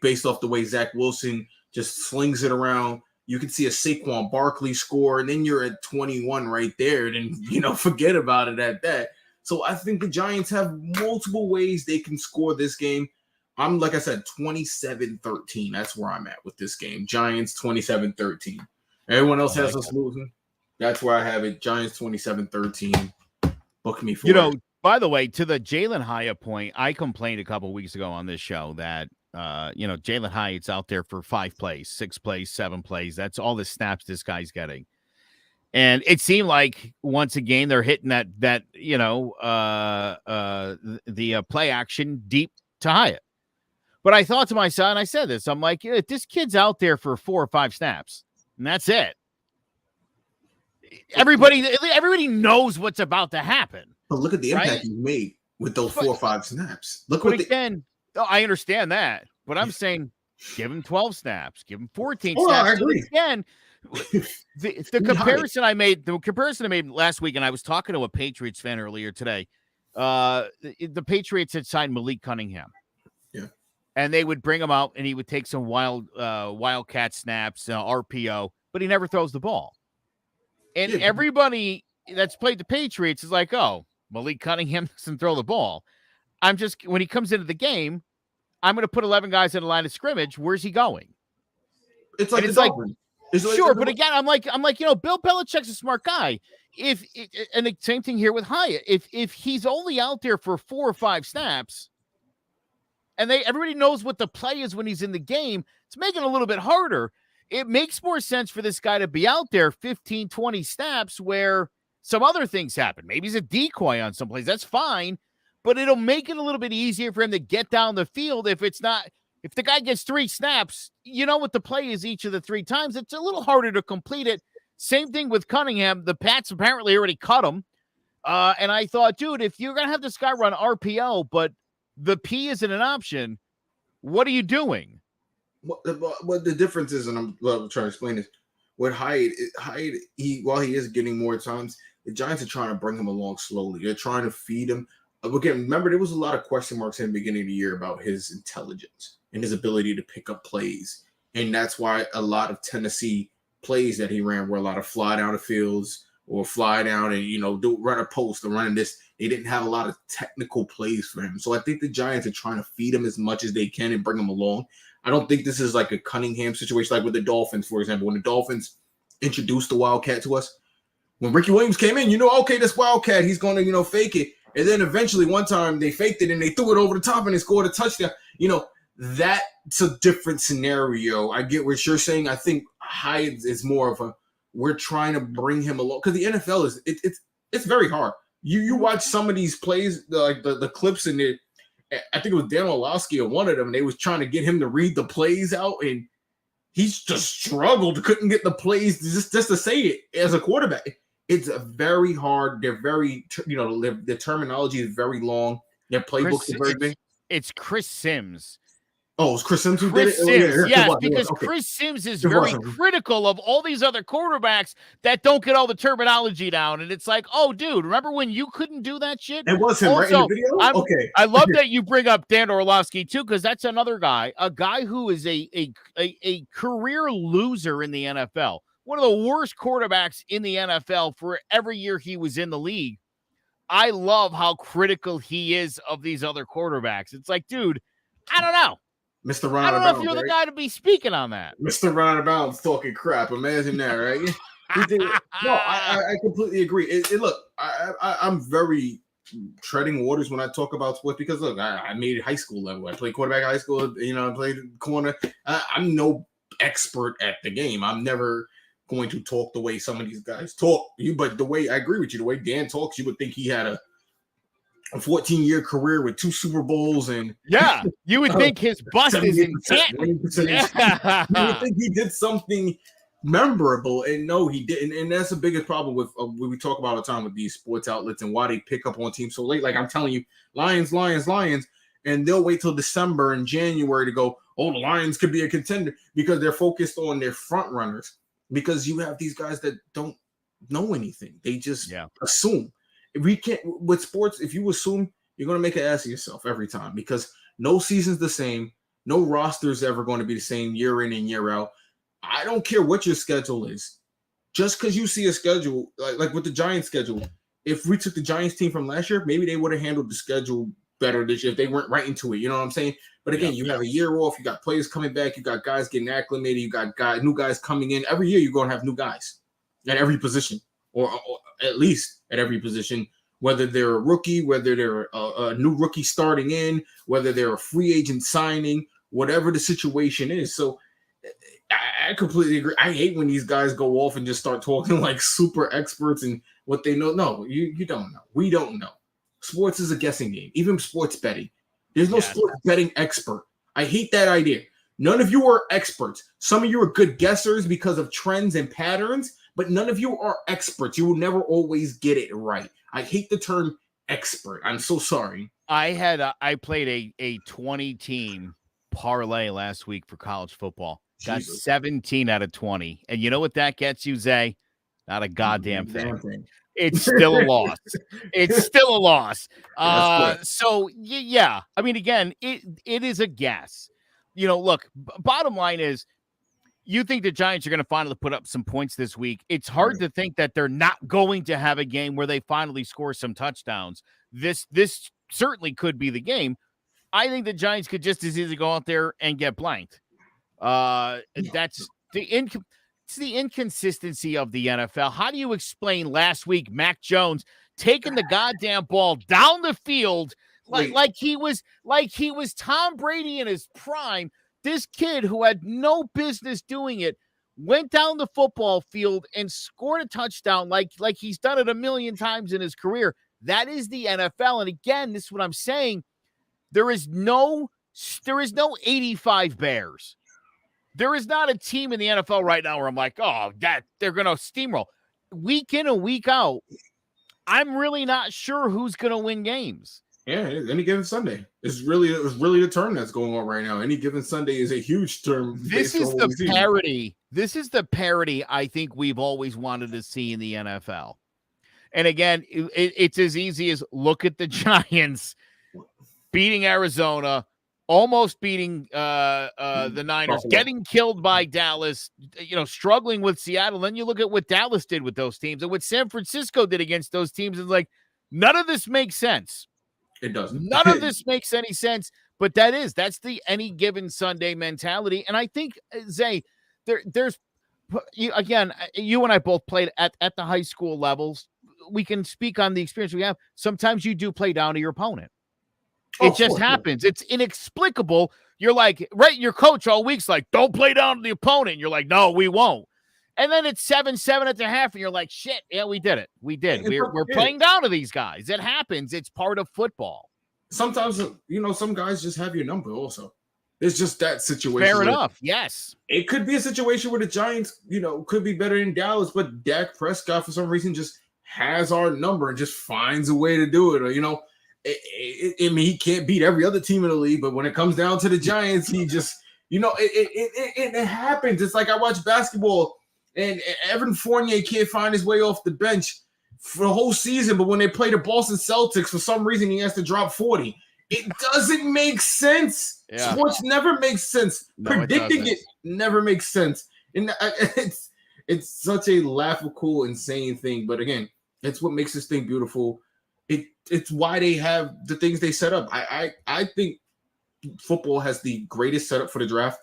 based off the way Zach Wilson just slings it around. You could see a Saquon Barkley score, and then you're at 21 right there. Then, forget about it at that. So I think the Giants have multiple ways they can score this game. I'm, like I said, 27-13. That's where I'm at with this game. Giants 27-13. Everyone else has us losing. That's where I have it. Giants 27-13. Book me for it. By the way, to the Jalen Hyatt point, I complained a couple weeks ago on this show that, Jalen Hyatt's out there for 5 plays, 6 plays, 7 plays. That's all the snaps this guy's getting. And it seemed like once again, they're hitting the play action deep to Hyatt. But I thought to myself, and I said this, I'm like, this kid's out there for 4 or 5 snaps, and that's it. Everybody knows what's about to happen. But look at the impact he made with those 4 or 5 snaps. I understand that, but I'm saying give him 12 snaps, give him 14 snaps. I agree. Again, the comparison I made last week, and I was talking to a Patriots fan earlier today. The Patriots had signed Malik Cunningham. Yeah. And they would bring him out, and he would take some wildcat snaps, RPO, but he never throws the ball. And everybody that's played the Patriots is like, oh, Malik Cunningham doesn't throw the ball. When he comes into the game, I'm going to put 11 guys in a line of scrimmage. Where's he going? It's like sure, but again, I'm like, Bill Belichick's a smart guy. And the same thing here with Hyatt. If he's only out there for 4 or 5 snaps, and everybody knows what the play is when he's in the game, it's making it a little bit harder. It makes more sense for this guy to be out there 15, 20 snaps where some other things happen. Maybe he's a decoy on some plays. That's fine, but it'll make it a little bit easier for him to get down the field. If the guy gets 3 snaps, you know what the play is each of the 3 times. It's a little harder to complete it. Same thing with Cunningham. The Pats apparently already cut him. And I thought, dude, if you're going to have this guy run RPO, but the P isn't an option, what are you doing? What the difference is, and I'm trying to explain this, with Hyde, while he is getting more times, the Giants are trying to bring him along slowly. They're trying to feed him. Again, remember, there was a lot of question marks in the beginning of the year about his intelligence and his ability to pick up plays. And that's why a lot of Tennessee plays that he ran were a lot of fly down the fields or fly down and, run a post or running this. They didn't have a lot of technical plays for him. So I think the Giants are trying to feed him as much as they can and bring him along. I don't think this is like a Cunningham situation like with the Dolphins, for example. When the Dolphins introduced the Wildcat to us, when Ricky Williams came in, okay, this Wildcat, he's going to, fake it. And then eventually one time they faked it and they threw it over the top and they scored a touchdown. That's a different scenario. I get what you're saying. I think Hyde is more of we're trying to bring him along because the NFL it's very hard. You watch some of these plays, like the clips in it. I think it was Dan Orlovsky or one of them. They was trying to get him to read the plays out, and he's just struggled, couldn't get the plays just to say it as a quarterback. It's very hard. They're very, their terminology is very long. Their playbooks are very big. It's Chris Sims. Oh, it's Chris Sims who Chris did it? Sims, yes, because Chris Sims is very critical of all these other quarterbacks that don't get all the terminology down. And it's like, oh, dude, remember when you couldn't do that shit? It was him, right, in the video? Okay. I love that you bring up Dan Orlovsky, too, because that's another guy, a guy who is a career loser in the NFL. One of the worst quarterbacks in the NFL for every year he was in the league. I love how critical he is of these other quarterbacks. It's like, dude, I don't know. Mr. Run I don't know if you're the guy to be speaking on that. Mr. Run out of bounds talking crap. Imagine that, right? No, I completely agree. Look, I'm very treading waters when I talk about sports because, look, I made it high school level. I played quarterback in high school. I played corner. I'm no expert at the game. I'm never going to talk the way some of these guys talk. But the way I agree with you, the way Dan talks, you would think he had a 14-year career with 2 Super Bowls and you would think his bust is intent. You would think he did something memorable, and no, he didn't. And that's the biggest problem with when we talk about all the time with these sports outlets and why they pick up on teams so late. Like I'm telling you, Lions, and they'll wait till December and January to go, oh, the Lions could be a contender because they're focused on their front runners. Because you have these guys that don't know anything, they just assume. We can't with sports. If you assume, you're going to make an ass of yourself every time because no season's the same. No roster's ever going to be the same year in and year out. I don't care what your schedule is. Just because you see a schedule, like with the Giants schedule, if we took the Giants team from last year, maybe they would have handled the schedule better this year if they weren't right into it. You know what I'm saying? But again, you have a year off. You got players coming back. You got guys getting acclimated. You got new guys coming in. Every year you're going to have new guys at every position. Or at least at every position, whether they're a rookie, whether they're a new rookie starting in, whether they're a free agent signing, whatever the situation is. So I completely agree. I hate when these guys go off and just start talking like super experts and what they know. No, you don't know. We don't know. Sports is a guessing game. Even sports betting. There's no sports betting expert. I hate that idea. None of you are experts. Some of you are good guessers because of trends and patterns, but none of you are experts. You will never always get it right. I hate the term expert. I'm so sorry. I played a 20-team parlay last week for college football. Got 17 out of 20. And you know what that gets you, Zay? Not a goddamn thing. It's still a loss. It's still a loss. So, yeah. I mean, again, it is a guess. Look, bottom line is, you think the Giants are going to finally put up some points this week. It's hard to think that they're not going to have a game where they finally score some touchdowns. This certainly could be the game. I think the Giants could just as easily go out there and get blanked. That's it's the inconsistency of the NFL. How do you explain last week Mac Jones taking the goddamn ball down the field like he was Tom Brady in his prime? This kid who had no business doing it went down the football field and scored a touchdown like he's done it a million times in his career. That is the NFL. And again, this is what I'm saying. There is no 85 Bears. There is not a team in the NFL right now where I'm like, oh, that they're going to steamroll. Week in and week out, I'm really not sure who's going to win games. Yeah, any given Sunday. It's really the term that's going on right now. Any given Sunday is a huge term. This is the parity. This is the parity I think we've always wanted to see in the NFL. And again, it's as easy as look at the Giants beating Arizona, almost beating the Niners, getting killed by Dallas, struggling with Seattle. Then you look at what Dallas did with those teams and what San Francisco did against those teams. It's like, None of this makes sense. It doesn't. None of this makes any sense, but that's the any given Sunday mentality. And I think, Zay, there's again, you and I both played at the high school levels. We can speak on the experience we have. Sometimes you do play down to your opponent. It just happens. It's inexplicable. You're like, right, your coach all week's like, don't play down to the opponent. You're like, no, we won't. And then it's 7-7 at the half, and you're like, shit, yeah, we did it. We did. We're playing down to these guys. It happens. It's part of football. Sometimes, some guys just have your number also. It's just that situation. Fair enough, yes. It could be a situation where the Giants, could be better than Dallas, but Dak Prescott, for some reason, just has our number and just finds a way to do it. Or, he can't beat every other team in the league, but when it comes down to the Giants, he just, it happens. It's like I watch basketball and Evan Fournier can't find his way off the bench for the whole season, but when they play the Boston Celtics, for some reason, he has to drop 40. It doesn't make sense. Yeah. Sports never makes sense. No, predicting it never makes sense. And it's such a laughable, insane thing. But again, it's what makes this thing beautiful. It's why they have the things they set up. I think football has the greatest setup for the draft.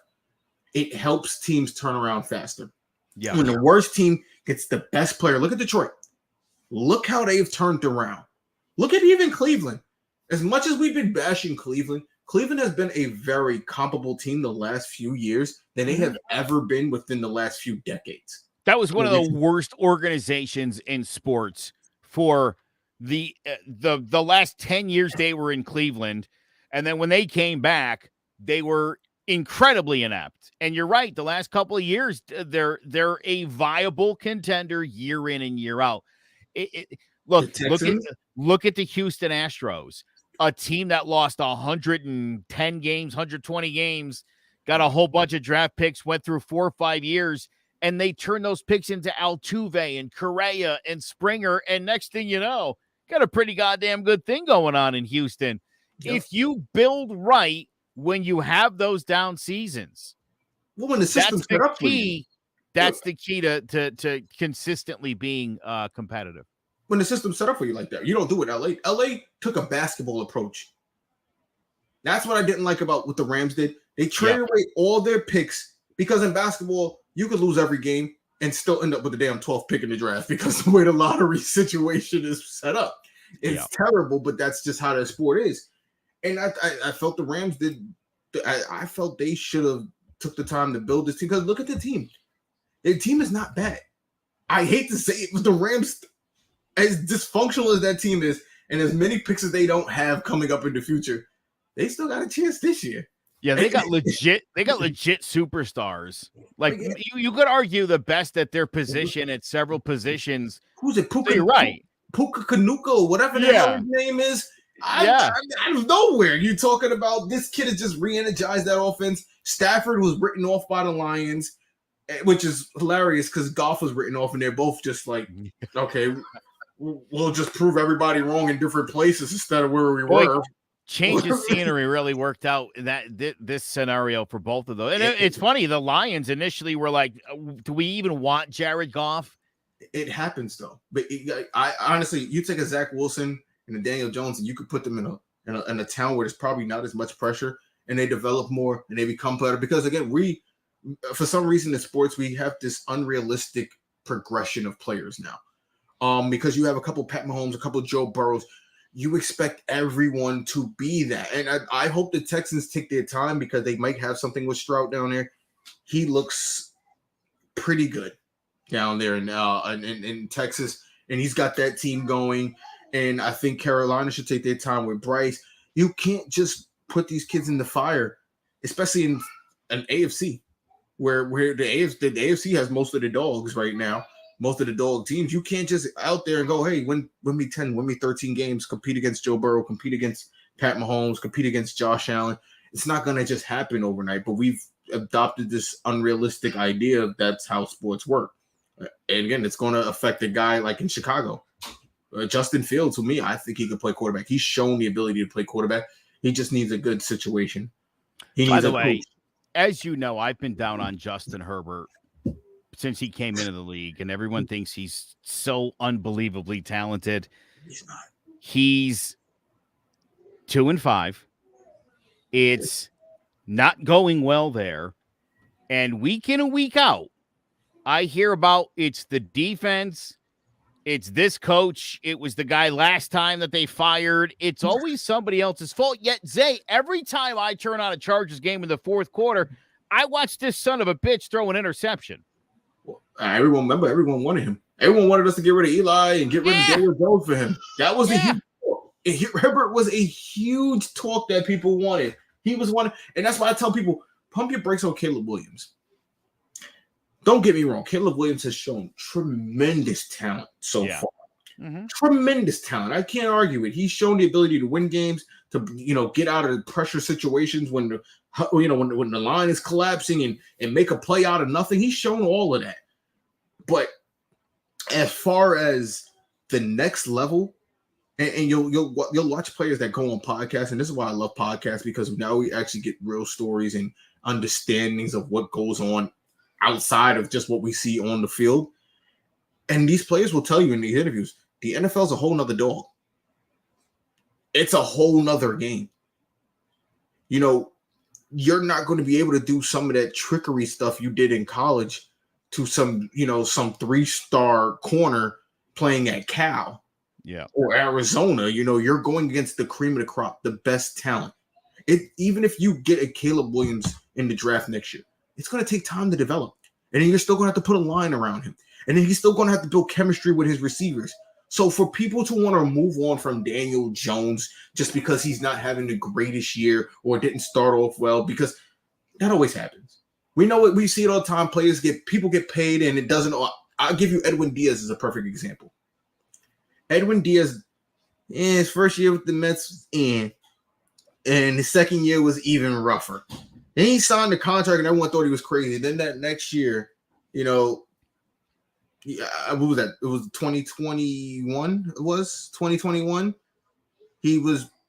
It helps teams turn around faster. Yeah. When the worst team gets the best player, look at Detroit. Look how they've turned around. Look at even Cleveland. As much as we've been bashing Cleveland, Cleveland has been a very comparable team the last few years than they have ever been within the last few decades. That was one of the worst organizations in sports for the last 10 years they were in Cleveland. And then when they came back, they were incredibly inept. And you're right, the last couple of years, they're a viable contender year in and year out. Look at the Houston Astros, a team that lost 110 games, 120 games, got a whole bunch of draft picks, went through 4 or 5 years, and they turned those picks into Altuve and Correa and Springer. And next thing you know, got a pretty goddamn good thing going on in Houston. Yep. If you build right when you have those down seasons, well, when the system's set up for you. That's the key to consistently being competitive. When the system's set up for you like that, you don't do it. LA took a basketball approach. That's what I didn't like about what the Rams did. They traded away all their picks because in basketball, you could lose every game and still end up with the damn 12th pick in the draft because the way the lottery situation is set up. It's terrible, but that's just how the sport is. And I felt the Rams did. I felt they should have took the time to build this team because look at the team. Their team is not bad. I hate to say it, but the Rams, as dysfunctional as that team is, and as many picks as they don't have coming up in the future, they still got a chance this year. Yeah, they got legit superstars. Like you could argue the best at their position at several positions. Who's it? Puka, you're right. Puka Kanuko, whatever the hell his name is. Out of nowhere, you're talking about this kid has just re-energized that offense. Stafford was written off by the Lions, which is hilarious because Goff was written off, and they're both just like, okay, we'll just prove everybody wrong in different places instead of where we were. Change of scenery really worked out this scenario for both of those. And it's funny, the Lions initially were like, do we even want Jared Goff? It happens though. But I honestly, you take a Zach Wilson and a Daniel Jones, and you could put them in a town where there's probably not as much pressure, and they develop more and they become better. Because again, for some reason in sports, we have this unrealistic progression of players now. Because you have a couple Pat Mahomes, a couple Joe Burrows, you expect everyone to be that. And I hope the Texans take their time because they might have something with Stroud down there. He looks pretty good down there in Texas, and he's got that team going. And I think Carolina should take their time with Bryce. You can't just put these kids in the fire, especially in an AFC where the AFC has most of the dogs right now, most of the dog teams. You can't just out there and go, hey, win me 10, win me 13 games, compete against Joe Burrow, compete against Pat Mahomes, compete against Josh Allen. It's not going to just happen overnight, but we've adopted this unrealistic idea of that's how sports work. And again, it's going to affect a guy like in Chicago. Justin Fields, to me, I think he can play quarterback. He's shown the ability to play quarterback. He just needs a good situation. By the way, as you know, I've been down on Justin Herbert since he came into the league, and everyone thinks he's so unbelievably talented. He's not. He's 2-5. It's not going well there. And week in and week out, I hear about it's the defense. It's this coach. It was the guy last time that they fired. It's always somebody else's fault. Yet, Zay, every time I turn on a Chargers game in the fourth quarter, I watch this son of a bitch throw an interception. Well, everyone wanted him. Everyone wanted us to get rid of Eli and get rid of Daniel Jones for him. That was a huge talk. Herbert was a huge talk that people wanted. He was one, and that's why I tell people, pump your brakes on Caleb Williams. Don't get me wrong. Caleb Williams has shown tremendous talent so far. Mm-hmm. Tremendous talent. I can't argue it. He's shown the ability to win games, to get out of pressure situations when the line is collapsing and make a play out of nothing. He's shown all of that. But as far as the next level, and you'll watch players that go on podcasts, and this is why I love podcasts, because now we actually get real stories and understandings of what goes on outside of just what we see on the field. And these players will tell you in these interviews, the NFL is a whole nother dog. It's a whole nother game. You're not going to be able to do some of that trickery stuff you did in college to some 3-star corner playing at Cal or Arizona. You're going against the cream of the crop, the best talent. Even if you get a Caleb Williams in the draft next year, it's going to take time to develop. And then you're still going to have to put a line around him. And then he's still going to have to build chemistry with his receivers. So for people to want to move on from Daniel Jones just because he's not having the greatest year or didn't start off well, because that always happens. We know it. We see it all the time. People get paid and it doesn't. I'll give you Edwin Diaz as a perfect example. Edwin Diaz, his first year with the Mets, and his second year was even rougher. Then he signed the contract and everyone thought he was crazy. Then that next year, what was that? It was 2021. It was 2021. He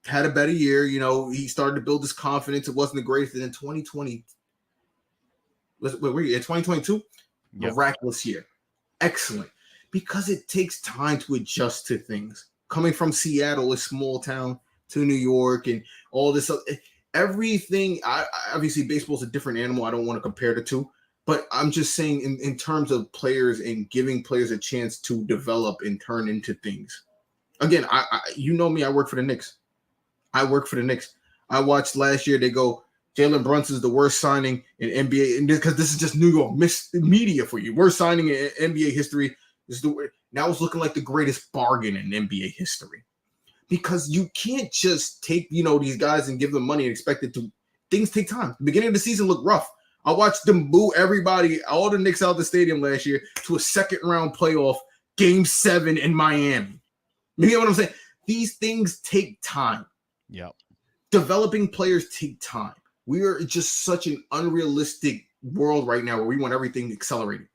had a better year. He started to build his confidence. It wasn't the greatest. And in 2020, in 2022, miraculous year. Excellent. Because it takes time to adjust to things. Coming from Seattle, a small town, to New York and all this other. Everything, obviously, baseball is a different animal. I don't want to compare the two, but I'm just saying in terms of players and giving players a chance to develop and turn into things. Again, you know me, I work for the Knicks. I watched last year, they go, Jalen Brunson's the worst signing in NBA, and because this is just New York media for you. Worst signing in NBA history. Now it's looking like the greatest bargain in NBA history. Because you can't just take, these guys and give them money and expect it to. Things take time. The beginning of the season looked rough. I watched them boo everybody, all the Knicks out of the stadium last year to a second-round playoff, Game 7 in Miami. You know what I'm saying? These things take time. Yep. Developing players take time. We are just such an unrealistic world right now where we want everything accelerated.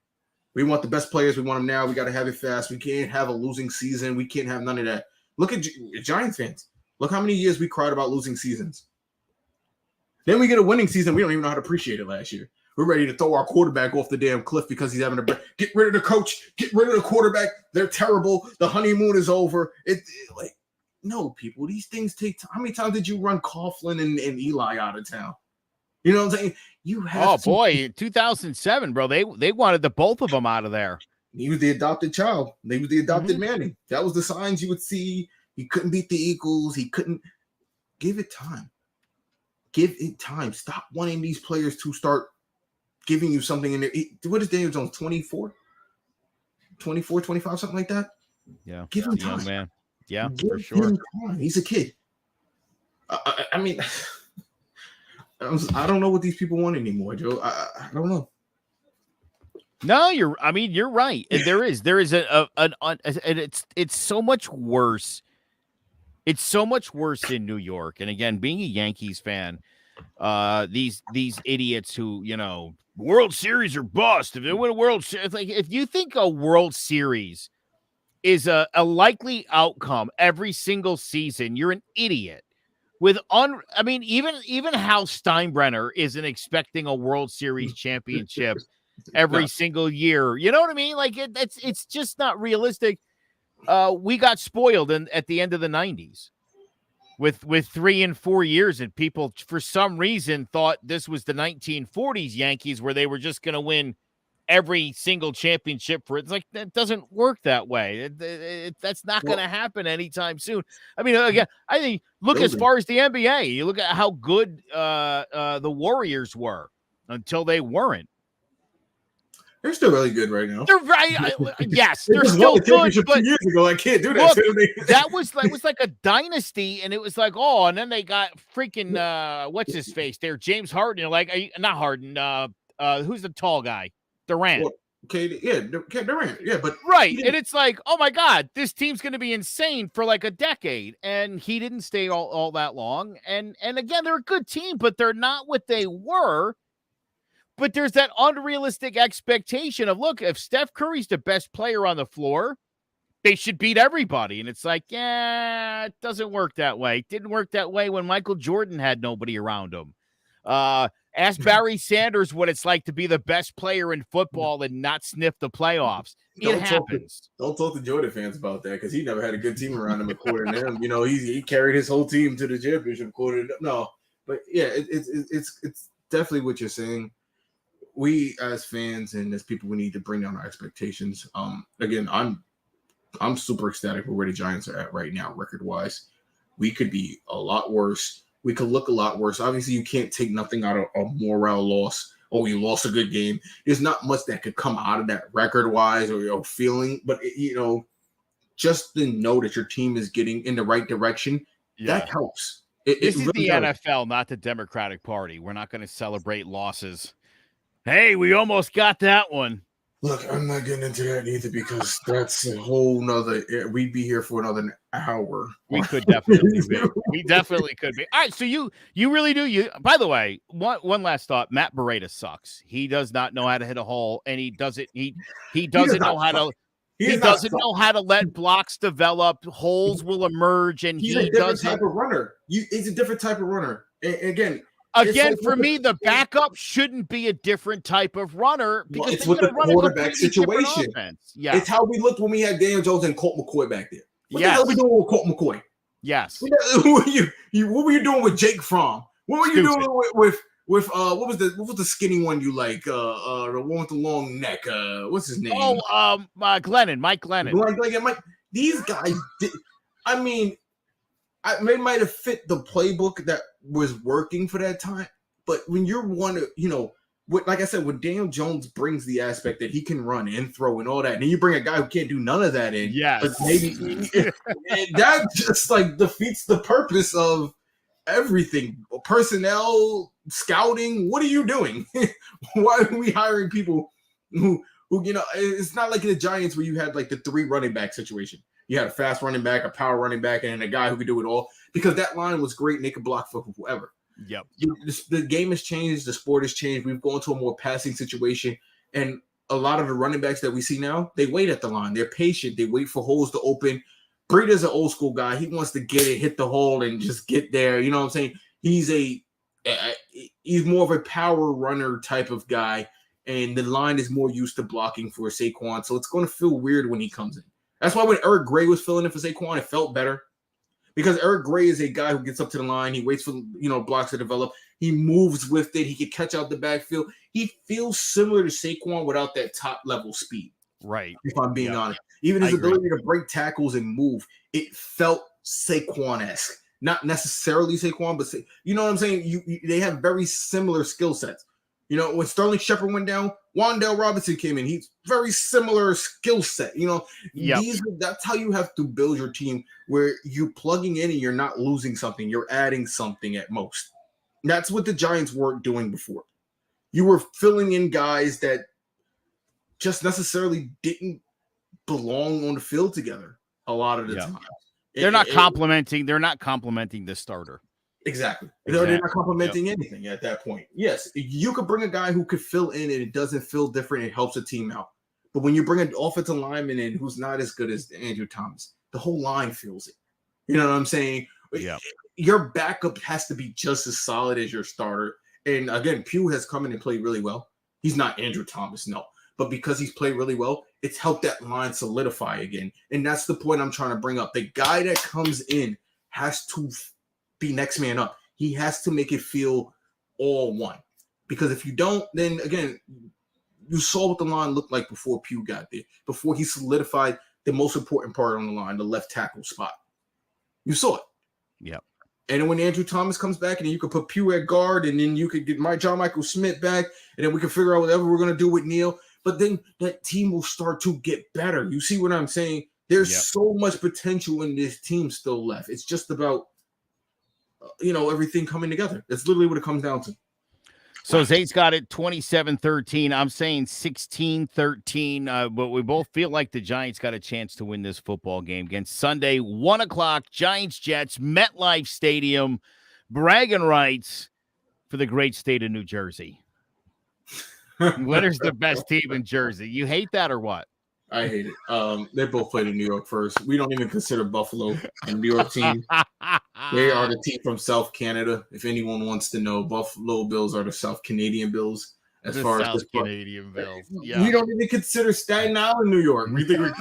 We want the best players. We want them now. We got to have it fast. We can't have a losing season. We can't have none of that. Look at Giants fans. Look how many years we cried about losing seasons. Then we get a winning season. We don't even know how to appreciate it last year. We're ready to throw our quarterback off the damn cliff because he's having a get rid of the coach, get rid of the quarterback. They're terrible. The honeymoon is over. No, people, these things take time. How many times did you run Coughlin and Eli out of town? You know what I'm saying? You have boy, 2007, bro. They wanted the both of them out of there. He was the adopted child. They was the adopted Manning. That was the signs you would see. He couldn't beat the Eagles. He couldn't. Give it time. Give it time. Stop wanting these players to start giving you something in there. What is Daniel Jones, 24? 24, 25, something like that? Yeah. Give him time. Young man. Yeah, Give for sure. Him time. He's a kid. I mean, I don't know what these people want anymore, Joe. I don't know. No, you're right. There is and it's so much worse. It's so much worse in New York. And again, being a Yankees fan, these idiots who, World Series or bust. If they win a World Series, like if you think a World Series is a likely outcome every single season, you're an idiot. Even Hal Steinbrenner isn't expecting a World Series championship every single year. You know what I mean? Like it's just not realistic. we got spoiled at the end of the 90s with 3 and 4 years, and people for some reason thought this was the 1940s Yankees where they were just going to win every single championship for it. It's like, that doesn't work that way. That's not going to happen anytime soon. I mean, again, I think look as far as the NBA, you look at how good the Warriors were until they weren't. They're still really good right now. They're right. Yes, they're still good. But 2 years ago, I can't do that. Look, that was like a dynasty, and it was like, oh, and then they got freaking what's his face there, James Harden. Like, not Harden. Who's the tall guy? Durant. Durant. Yeah, but right, and it's like, oh my God, this team's going to be insane for like a decade, and he didn't stay all that long. And again, they're a good team, but they're not what they were. But there's that unrealistic expectation of, look, if Steph Curry's the best player on the floor, they should beat everybody. And it's like, yeah, it doesn't work that way. It didn't work that way when Michael Jordan had nobody around him. Ask Barry Sanders what it's like to be the best player in football and not sniff the playoffs. It happens. Don't talk to Jordan fans about that, because he never had a good team around him according to him. You know, he carried his whole team to the championship according to, no. But yeah, it's definitely what you're saying. We as fans and as people, we need to bring down our expectations. Again, I'm super ecstatic with where the Giants are at right now, record-wise. We could be a lot worse. We could look a lot worse. Obviously, you can't take nothing out of a morale loss. Oh, you lost a good game. There's not much that could come out of that record-wise or feeling. But, just to know that your team is getting in the right direction, that helps. This is the NFL, not the Democratic Party. We're not going to celebrate losses. Hey, we almost got that one. Look, I'm not getting into that either, because that's a whole nother. We'd be here for another hour. We could definitely be. We definitely could be. All right, so you really do. By the way, one last thought. Matt Breida sucks. He does not know how to hit a hole, and he doesn't know how to. He doesn't know how to let blocks develop. Holes will emerge, and he's a different type of runner. He's a different type of runner. And Again, for me, the backup shouldn't be a different type of runner, because it's with the quarterback situation. Yeah, it's how we looked when we had Daniel Jones and Colt McCoy back there. What the hell are we doing with Colt McCoy? Yes. What were you doing with Jake Fromm? What were you doing with what was the skinny one you like? The one with the long neck. What's his name? Oh, Mike Glennon. Mike. These guys did. I mean, they might have fit the playbook that was working for that time, but when you're like I said, when Daniel Jones brings the aspect that he can run and throw and all that, and then you bring a guy who can't do none of that in, but maybe that just like defeats the purpose of everything. Personnel, scouting, what are you doing? Why are we hiring people who it's not like the Giants where you had like the 3 running back situation. You had a fast running back, a power running back, and a guy who could do it all, because that line was great and they could block for whoever. Yep. The game has changed. The sport has changed. We've gone to a more passing situation. And a lot of the running backs that we see now, they wait at the line. They're patient. They wait for holes to open. Breida's an old school guy. He wants to get it, hit the hole, and just get there. You know what I'm saying? He's more of a power runner type of guy, and the line is more used to blocking for Saquon. So it's going to feel weird when he comes in. That's why when Eric Gray was filling in for Saquon, it felt better, because Eric Gray is a guy who gets up to the line. He waits for blocks to develop. He moves with it. He can catch out the backfield. He feels similar to Saquon without that top level speed. Right. If I'm being honest, even his ability to break tackles and move, it felt Saquon-esque. Not necessarily Saquon, but you know what I'm saying? They have very similar skill sets. When Sterling Shepard went down, Wan'Dale Robinson came in. He's very similar skill set. That's how you have to build your team, where you're plugging in and you're not losing something. You're adding something at most. That's what the Giants weren't doing before. You were filling in guys that just necessarily didn't belong on the field together a lot of the time. They're not complimenting the starter. Exactly. They're not complimenting anything at that point. Yes, you could bring a guy who could fill in and it doesn't feel different. It helps the team out. But when you bring an offensive lineman in who's not as good as Andrew Thomas, the whole line feels it. You know what I'm saying? Yeah. Your backup has to be just as solid as your starter. And again, Pugh has come in and played really well. He's not Andrew Thomas, no. but because he's played really well, it's helped that line solidify again. And that's the point I'm trying to bring up. The guy that comes in has to be next man up. He has to make it feel all one. Because if you don't, then again, you saw what the line looked like before Pugh got there, before he solidified the most important part on the line, the left tackle spot. You saw it. Yep. And then when Andrew Thomas comes back, and then you could put Pugh at guard, and then you could get John Michael Smith back, and then we can figure out whatever we're going to do with Neil. But then that team will start to get better. You see what I'm saying? There's so much potential in this team still left. It's just about, everything coming together. That's literally what it comes down to. So Zay's got it 27-13. I'm saying 16-13. But we both feel like the Giants got a chance to win this football game against Sunday, 1 o'clock, Giants-Jets, MetLife Stadium, bragging rights for the great state of New Jersey. Winner's the best team in Jersey. You hate that or what? I hate it. They both played in New York first. We don't even consider Buffalo a New York team. They are the team from South Canada. If anyone wants to know, Buffalo Bills are the South Canadian Bills. As far as this Canadian Bills, yeah. We don't even consider Staten Island New York. We think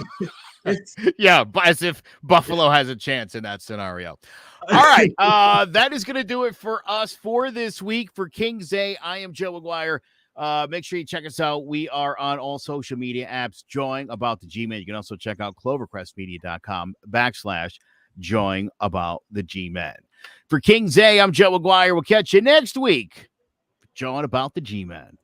as if Buffalo has a chance in that scenario. All right, that is going to do it for us for this week. For King Zay, I am Joe McGuire. Make sure you check us out. We are on all social media apps. Join About the G-Man. You can also check out clovercrestmedia.com/join About the G-Man. For King Zay, I'm Joe McGuire. We'll catch you next week. Join About the G-Man.